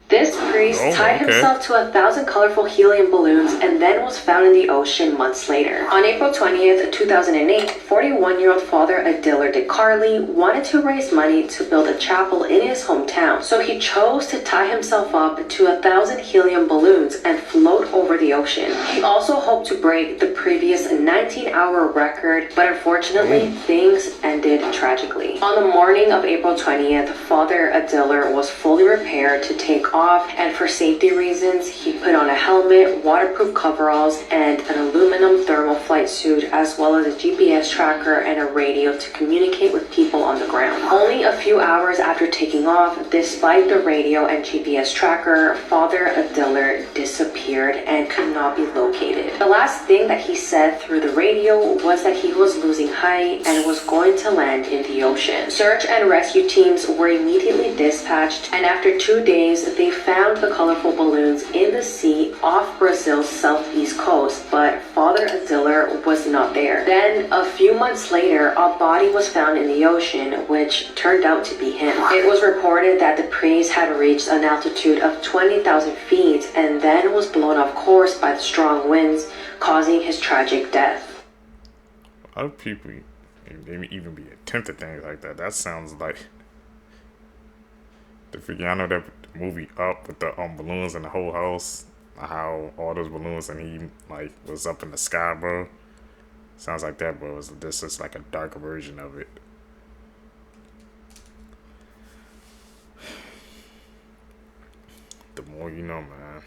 This priest tied himself to 1,000 colorful helium balloons and then was found in the ocean months later. On April 20th, 2008, 41-year-old Father Adiller DeCarli wanted to raise money to build a chapel in his hometown, so he chose to tie himself up to 1,000 helium balloons and float over the ocean. He also hoped to break the previous 19-hour record, but unfortunately, things ended tragically. On the morning of April 20th, Father Adiller was fully repaired to take off, and for safety reasons, he put on a helmet, waterproof coveralls, and an aluminum thermal flight suit, as well as a GPS tracker and a radio to communicate with people on the ground. Only a few hours after taking off, despite the radio and GPS tracker, Father Adiller disappeared and could not be located. The last thing that he said through the radio was that he was losing height and was going to land in the ocean. Search and rescue teams were immediately dispatched, and after 2 days, they found the colorful balloons in the sea off Brazil's southeast coast, but Father Adiller was not there. Then, a few months later, a body was found in the ocean, which turned out to be him. It was reported that the priest had reached an altitude of 20,000 feet and then was blown off course by the strong winds, causing his tragic death. A lot of people even be attempting things like that. That sounds like the figure. I know that movie Up with the balloons in the whole house, how all those balloons and he like was up in the sky, bro. Sounds like that, bro. This is like a darker version of it. The more you know, man.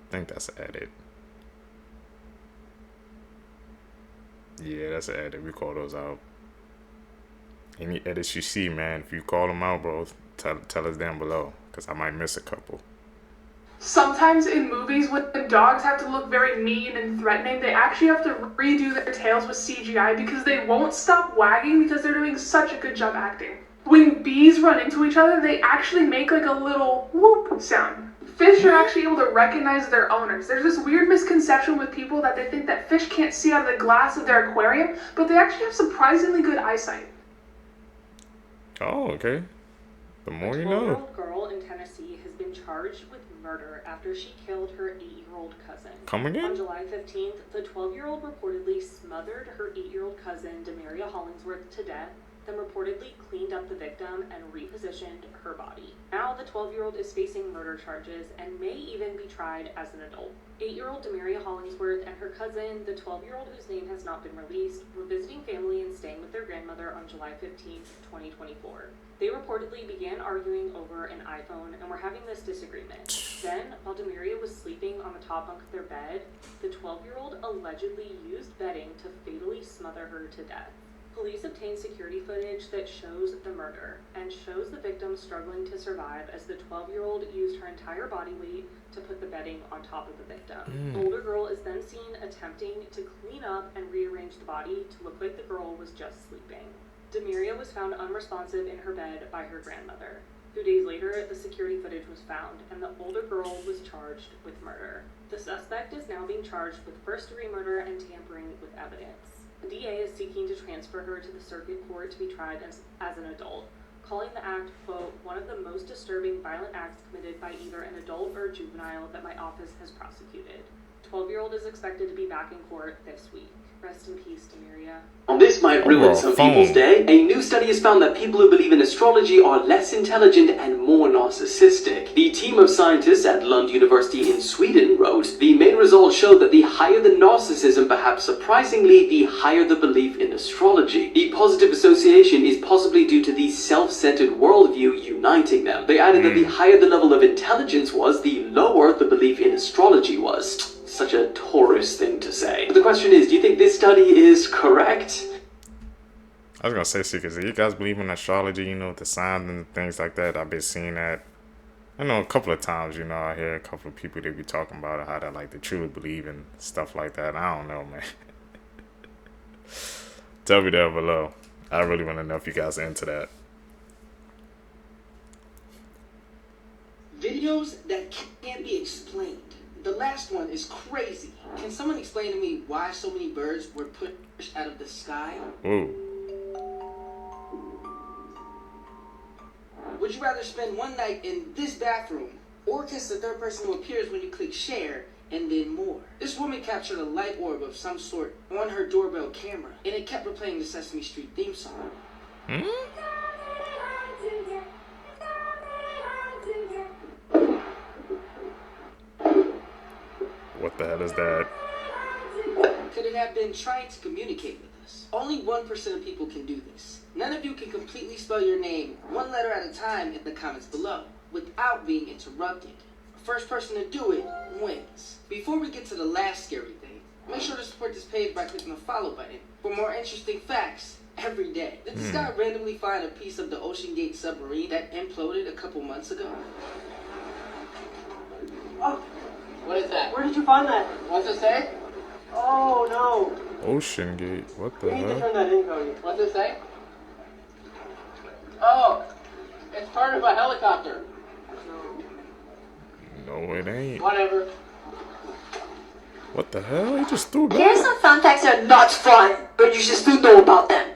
I think that's an edit. Yeah, that's an edit. We call those out. Any edits you see, man, if you call them out, bro, tell us down below, because I might miss a couple. Sometimes in movies, when the dogs have to look very mean and threatening, they actually have to redo their tails with CGI because they won't stop wagging because they're doing such a good job acting. When bees run into each other, they actually make like a little whoop sound. Fish are actually able to recognize their owners. There's this weird misconception with people that they think that fish can't see out of the glass of their aquarium, but they actually have surprisingly good eyesight. Oh, okay. The more you know. A 12-year-old girl in Tennessee has been charged with murder after she killed her 8-year-old cousin. Come again? On July 15th, the 12-year-old reportedly smothered her 8-year-old cousin, Demaria Hollingsworth, to death, then reportedly cleaned up the victim and repositioned her body. Now the 12-year-old is facing murder charges and may even be tried as an adult. 8-year-old Demaria Hollingsworth and her cousin, the 12-year-old whose name has not been released, were visiting family and staying with their grandmother on July 15th, 2024. They reportedly began arguing over an iPhone and were having this disagreement. Then, while Demaria was sleeping on the top bunk of their bed, the 12-year-old allegedly used bedding to fatally smother her to death. Police obtained security footage that shows the murder and shows the victim struggling to survive as the 12-year-old used her entire body weight to put the bedding on top of the victim. The older girl is then seen attempting to clean up and rearrange the body to look like the girl was just sleeping. Demaria was found unresponsive in her bed by her grandmother. 2 days later, the security footage was found, and the older girl was charged with murder. The suspect is now being charged with first-degree murder and tampering with evidence. The DA is seeking to transfer her to the circuit court to be tried as an adult, calling the act, quote, one of the most disturbing violent acts committed by either an adult or a juvenile that my office has prosecuted. 12-year-old is expected to be back in court this week. Rest in peace, Demaria. Well, this might ruin some people's day. A new study has found that people who believe in astrology are less intelligent and more narcissistic. The team of scientists at Lund University in Sweden wrote, the main results show that the higher the narcissism, perhaps surprisingly, the higher the belief in astrology. The positive association is possibly due to the self-centered worldview uniting them. They added that the higher the level of intelligence was, the lower the belief in astrology was. Such a Taurus thing to say. But the question is, do you think this study is correct? I was gonna say, see, because you guys believe in astrology, you know, with the signs and things like that. I've been seeing that. I know a couple of times, you know, I hear a couple of people, they be talking about how they truly believe in stuff like that. I don't know, man. Tell me down below. I really want to know if you guys are into that. Videos that can't be explained. The last one is crazy. Can someone explain to me why so many birds were pushed out of the sky? Ooh. Would you rather spend one night in this bathroom or kiss the third person who appears when you click share and then more? This woman captured a light orb of some sort on her doorbell camera and it kept replaying the Sesame Street theme song. What the hell is that? Could it have been trying to communicate with us? Only 1% of people can do this. None of you can completely spell your name one letter at a time in the comments below without being interrupted. First person to do it wins. Before we get to the last scary thing, make sure to support this page by clicking the follow button for more interesting facts every day. Did this guy randomly find a piece of the Ocean Gate submarine that imploded a couple months ago? Oh. What is that? Where did you find that? What's it say? Oh, no. Ocean Gate? What the We need to hell? turn that in, Cody. What's it say? Oh, it's part of a helicopter. No, it ain't. Whatever. What the hell? He just threw it Here's back. some fun facts that are not fun, but you should still know about them.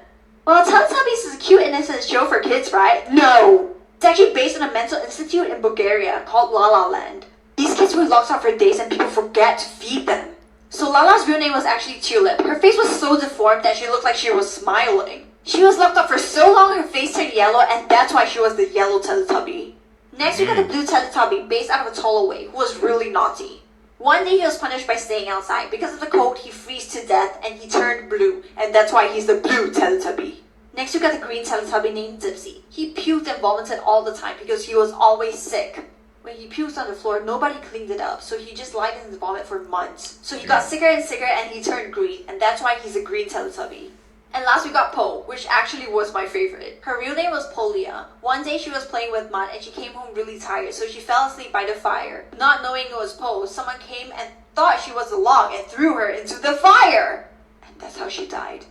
Well, Teletubbies is a cute, innocent show for kids, right? No! It's actually based on a mental institute in Bulgaria called La La Land. These kids were locked up for days and people forget to feed them. So Lala's real name was actually Tulip. Her face was so deformed that she looked like she was smiling. She was locked up for so long her face turned yellow, and that's why she was the yellow Teletubby. Next we got the blue Teletubby based out of a Tolaway who was really naughty. One day he was punished by staying outside. Because of the cold he froze to death and he turned blue, and that's why he's the blue Teletubby. Next we got the green Teletubby named Dipsy. He puked and vomited all the time because he was always sick. When he puked on the floor, nobody cleaned it up, so he just lied in his vomit for months. So he got sicker and sicker and he turned green, and that's why he's a green Teletubby. And last we got Po, which actually was my favorite. Her real name was Polia. One day she was playing with mud and she came home really tired, so she fell asleep by the fire. Not knowing it was Po, someone came and thought she was a log and threw her into the fire! And that's how she died.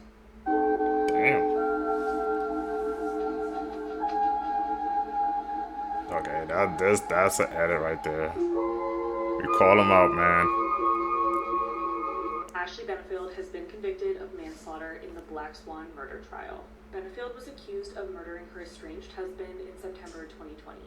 Damn. Okay, that's an edit right there. We call him out, man. Ashley Benefield has been convicted of manslaughter in the Black Swan murder trial. Benefield was accused of murdering her estranged husband in September 2020.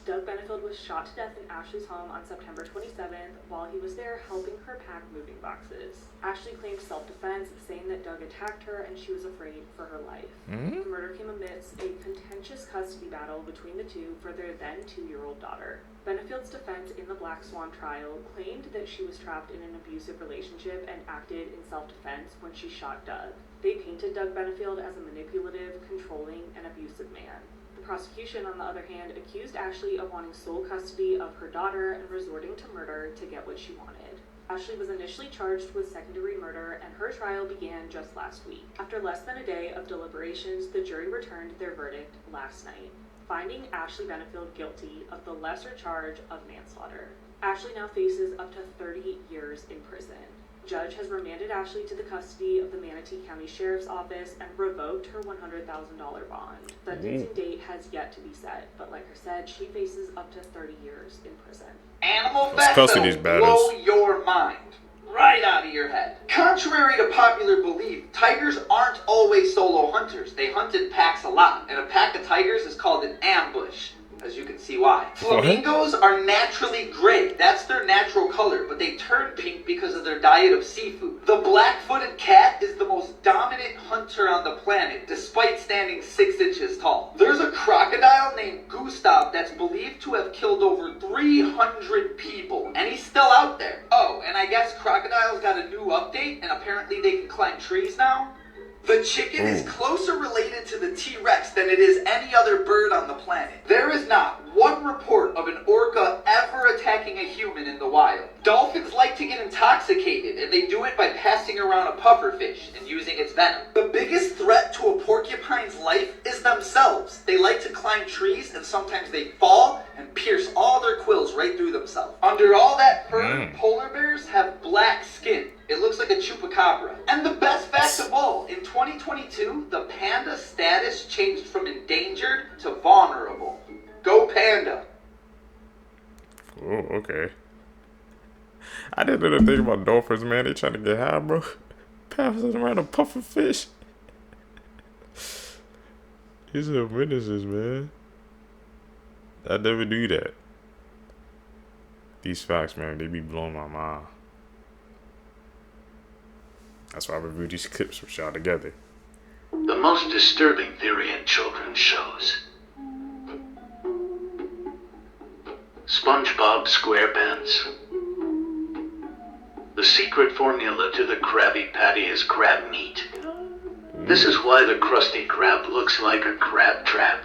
Doug Benefield was shot to death in Ashley's home on September 27th while he was there helping her pack moving boxes. Ashley claimed self-defense, saying that Doug attacked her and she was afraid for her life. The murder came amidst a contentious custody battle between the two for their then 2-year-old daughter. Benefield's defense in the Black Swan trial claimed that she was trapped in an abusive relationship and acted in self-defense when she shot Doug. They painted Doug Benefield as a manipulative, controlling, and abusive man. The prosecution, on the other hand, accused Ashley of wanting sole custody of her daughter and resorting to murder to get what she wanted. Ashley was initially charged with second-degree murder, and her trial began just last week. After less than a day of deliberations, the jury returned their verdict last night, finding Ashley Benefield guilty of the lesser charge of manslaughter. Ashley now faces up to 30 years in prison. Judge has remanded Ashley to the custody of the Manatee County Sheriff's Office and revoked her $100,000 bond. The sentencing date has yet to be set, but like I said, she faces up to 30 years in prison. Animal facts that'll blow your mind right out of your head. Contrary to popular belief, tigers aren't always solo hunters. They hunt in packs a lot, and a pack of tigers is called an ambush. as you can see why. Flamingos are naturally gray. That's their natural color, but they turn pink because of their diet of seafood. The black-footed cat is the most dominant hunter on the planet, despite standing 6 inches tall. There's a crocodile named Gustav that's believed to have killed over 300 people, and he's still out there. Oh, and I guess crocodiles got a new update, and apparently they can climb trees now? The chicken is closer related to the T-Rex than it is any other bird on the planet. There is not one report of an orca ever attacking a human in the wild. Dolphins like to get intoxicated, and they do it by passing around a pufferfish and using its venom. The biggest threat to a porcupine's life is themselves. They like to climb trees, and sometimes they fall and pierce all their quills right through themselves. Under all that fur, polar bears have black skin. It looks like a chupacabra. And the best fact of all, in 2022, the panda status changed from endangered to vulnerable. Go panda. Oh, okay. I didn't know the thing about dolphins, man. They trying to get high, bro. Passing around a puffer fish. These are menaces, man. I never do that. These facts, man, they be blowing my mind. That's why I review these clips with y'all together. The most disturbing theory in children's shows. SpongeBob SquarePants. The secret formula to the Krabby Patty is crab meat. This is why the Krusty Krab looks like a crab trap.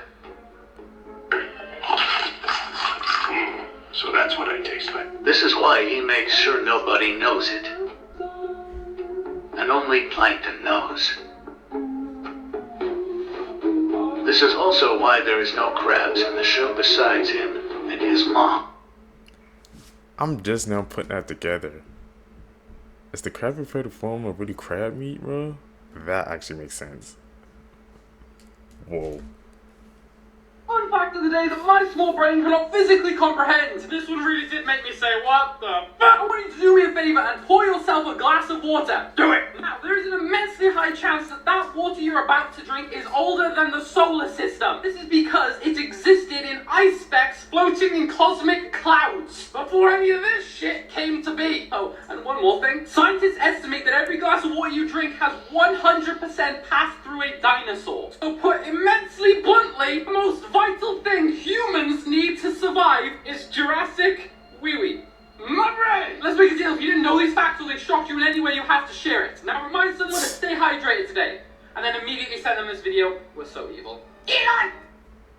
So that's what I taste like. This is why he makes sure nobody knows it. And only Plankton knows. This is also why there is no crabs in the show besides him and his mom. I'm just now putting that together. Is the Krabby Patty form of really crab meat, bro? That actually makes sense. Whoa. Fun fact of the day that my small brain cannot physically comprehend. This one really did make me say, what the fuck? I want you to do me a favor and pour yourself a glass of water. Do it! Now, there is an immensely high chance that that water you're about to drink is older than the solar system. This is because it existed in ice specks floating in cosmic clouds before any of this shit came to be. Oh, and one more thing. Scientists estimate that every glass of water you drink has 100% passed through a dinosaur. So put immensely bluntly, the most vital thing humans need to survive is Jurassic wee-wee. My brain! Let's make a deal. If you didn't know these facts or they shocked you in any way, you have to share it. Now remind someone to stay hydrated today. And then immediately send them this video. We're so evil. Elon!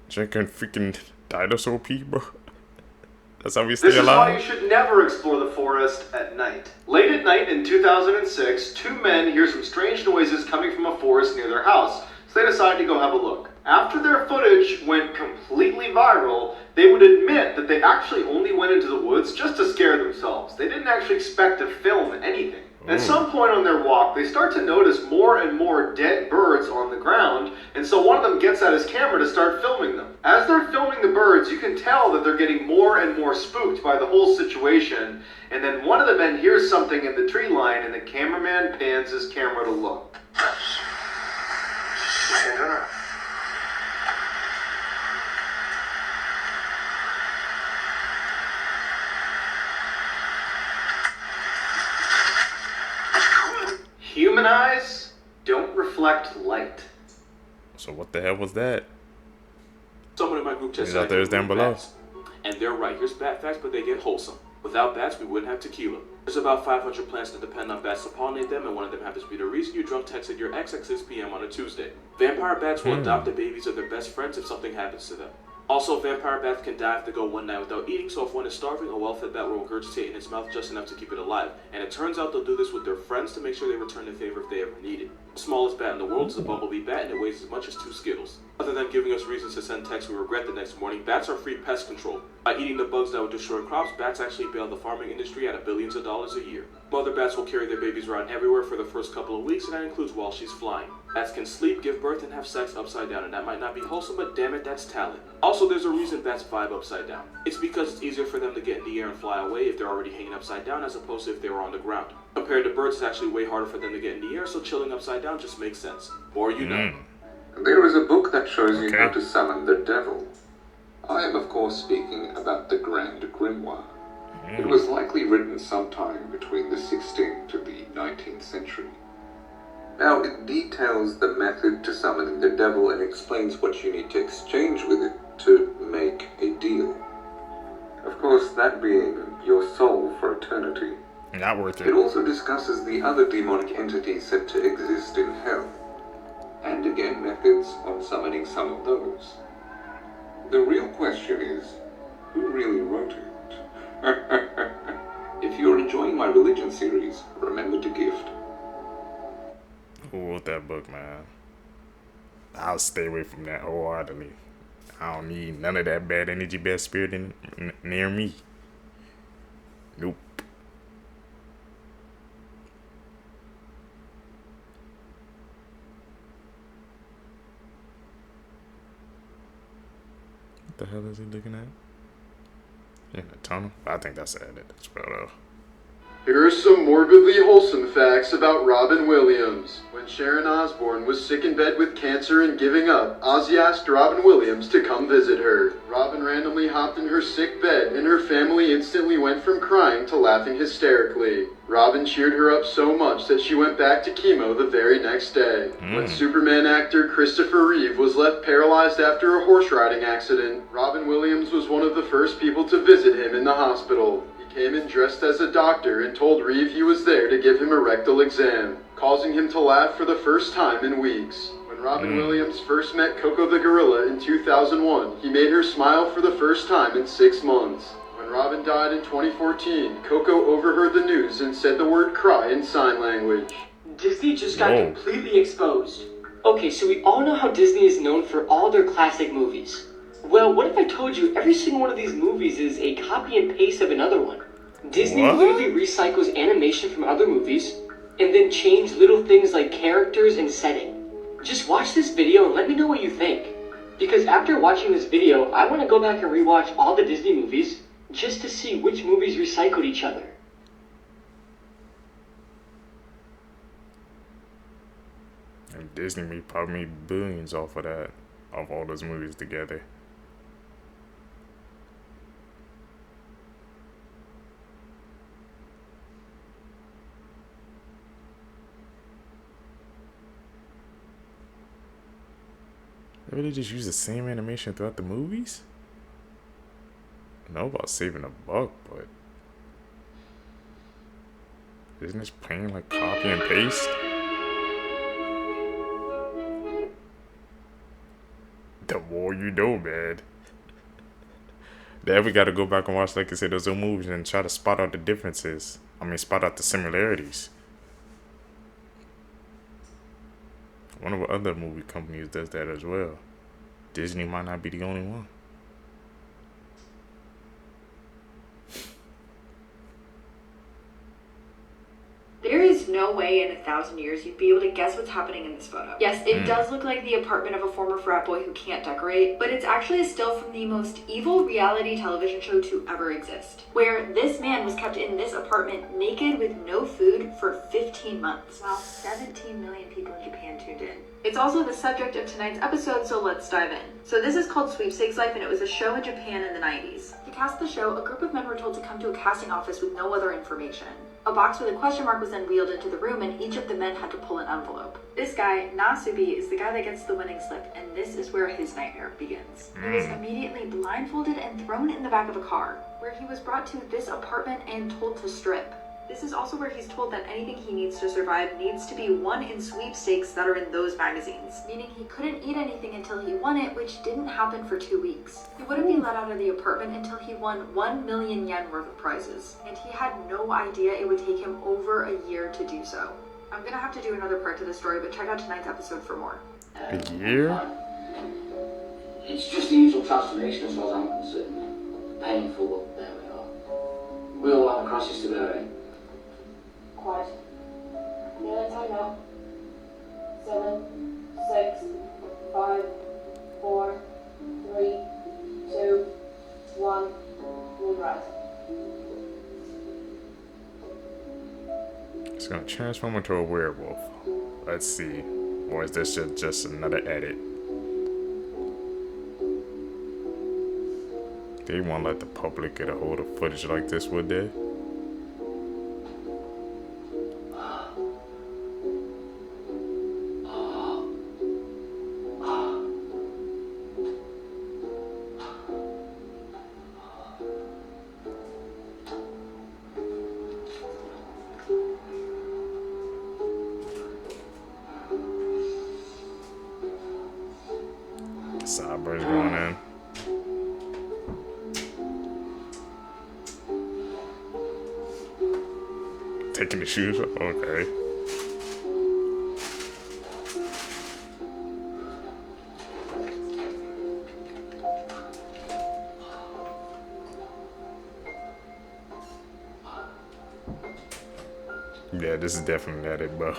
Drinking freaking dinosaur pee, bro. That's how we stay This is alive. why you should never explore the forest at night. Late at night in 2006, 2 men hear some strange noises coming from a forest near their house, so they decide to go have a look. After their footage went completely viral, they would admit that they actually only went into the woods just to scare themselves. They didn't actually expect to film anything. At some point on their walk, they start to notice more and more dead birds on the ground, and so one of them gets out his camera to start filming them. As they're filming the birds, you can tell that they're getting more and more spooked by the whole situation, and then one of the men hears something in the tree line, and the cameraman pans his camera to look. Human eyes don't reflect light. So what the hell was that? Someone in my group just He's out there is down below. And they're right. Here's bat facts, but they get wholesome. Without bats, we wouldn't have tequila. There's about 500 plants that depend on bats to pollinate them, and one of them happens to be the reason you drunk texted your ex at 6 p.m. on a Tuesday. Vampire bats will adopt the babies of their best friends if something happens to them. Also, vampire bats can die if they go one night without eating, so if one is starving, a well-fed bat will regurgitate in its mouth just enough to keep it alive. And it turns out they'll do this with their friends to make sure they return the favor if they ever need it. The smallest bat in the world is a bumblebee bat, and it weighs as much as 2 Skittles. Other than giving us reasons to send texts we regret the next morning, bats are free pest control. By eating the bugs that would destroy crops, bats actually bail the farming industry out of billions of dollars a year. Mother bats will carry their babies around everywhere for the first couple of weeks, and that includes while she's flying. Bats can sleep, give birth, and have sex upside down, and that might not be wholesome, but damn it, that's talent. Also, there's a reason bats vibe upside down. It's because it's easier for them to get in the air and fly away if they're already hanging upside down as opposed to if they were on the ground. Compared to birds, it's actually way harder for them to get in the air, so chilling upside down just makes sense. More you know. There is a book that shows you how to summon the devil. I am, of course, speaking about the Grand Grimoire. It was likely written sometime between the 16th to the 19th century. Now, it details the method to summoning the devil and explains what you need to exchange with it to make a deal. Of course, that being your soul for eternity. Not worth it. It also discusses the other demonic entities said to exist in hell, and again methods on summoning some of those. The real question is, who really wrote it? If you're enjoying my religion series, remember to gift. Who wrote that book, man? I'll stay away from that wholeheartedly. I don't need none of that bad energy, bad spirit near me. Nope. What the hell is he looking at? In the tunnel? I think that's an edit as well, though. Here are some morbidly wholesome facts about Robin Williams. When Sharon Osbourne was sick in bed with cancer and giving up, Ozzy asked Robin Williams to come visit her. Robin randomly hopped in her sick bed, and her family instantly went from crying to laughing hysterically. Robin cheered her up so much that she went back to chemo the very next day. When Superman actor Christopher Reeve was left paralyzed after a horse riding accident, Robin Williams was one of the first people to visit him in the hospital. Came in dressed as a doctor and told Reeve he was there to give him a rectal exam, causing him to laugh for the first time in weeks. When Robin Williams first met Coco the gorilla in 2001, he made her smile for the first time in 6 months. When Robin died in 2014, Coco overheard the news and said the word cry in sign language. Disney just got completely exposed. Okay, so we all know how Disney is known for all their classic movies. Well, what if I told you every single one of these movies is a copy and paste of another one? Disney literally recycles animation from other movies, and then change little things like characters and setting. Just watch this video and let me know what you think. Because after watching this video, I want to go back and rewatch all the Disney movies, just to see which movies recycled each other. And Disney probably made billions off of that, off all those movies together. They really just use the same animation throughout the movies? I know about saving a buck, but isn't this plain like copy and paste? The more you know, man. Then we gotta go back and watch, like I said, those old movies and try to spot out the differences. I mean, spot out the similarities. One of the other movie companies does that as well. Disney might not be the only one. There is no way in 1,000 years you'd be able to guess what's happening in this photo. Yes, it does look like the apartment of a former frat boy who can't decorate, but it's actually a still from the most evil reality television show to ever exist, where this man was kept in this apartment naked with no food for 15 months. While 17 million people in Japan tuned in. It's also the subject of tonight's episode, so let's dive in. So this is called Sweepstakes Life, and it was a show in Japan in the 90s. To cast the show, a group of men were told to come to a casting office with no other information. A box with a question mark was then wheeled into the room, and each of the men had to pull an envelope. This guy, Nasubi, is the guy that gets the winning slip, and this is where his nightmare begins. He was immediately blindfolded and thrown in the back of a car, where he was brought to this apartment and told to strip. This is also where he's told that anything he needs to survive needs to be won in sweepstakes that are in those magazines, meaning he couldn't eat anything until he won it, which didn't happen for 2 weeks. He wouldn't be let out of the apartment until he won 1 million yen worth of prizes, and he had no idea it would take him over a year to do so. I'm gonna have to do another part to the story, but check out tonight's episode for more. A year? It's just the usual transformation as far as I'm concerned. Painful, but there we are. We all have crosses to bear, eh? Quiet. Nearly time now. 7, 6, 5, 4, 3, 2, 1. Move right. It's gonna transform into a werewolf. Let's see. Or is this just another edit? They won't let the public get a hold of footage like this, would they? Sideburns going in. Taking the shoes off? Okay. Yeah, this is definitely not it, bro.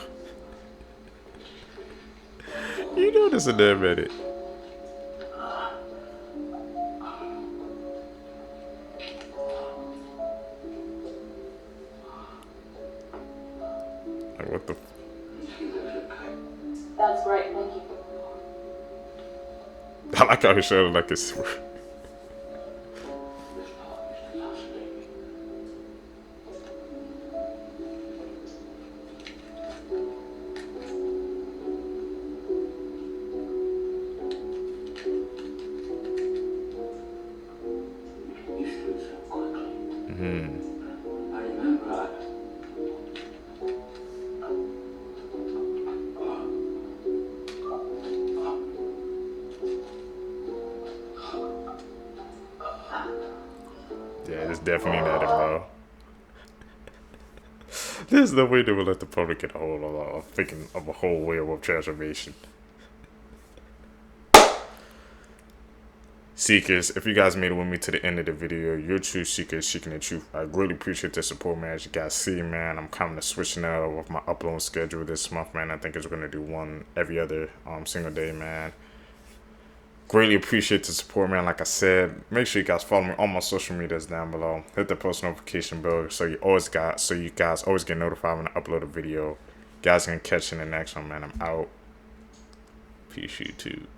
You know this is a damn edit. Like, what the? That's right, thank you. I like how he showed it like it's. Yeah, it's definitely not it, bro. There's no way they will let the public get a hold of a whole werewolf transformation. Seekers, if you guys made it with me to the end of the video, you're true seekers seeking the truth. I really appreciate the support, man. As you guys see, man, I'm kind of switching out with my upload schedule this month, man. I think it's going to do one every other single day, man. Greatly appreciate the support, man. Like I said, make sure you guys follow me on my social medias down below. Hit the post notification bell so you guys always get notified when I upload a video. Guys can catch you in the next one, man. I'm out. Peace, you too.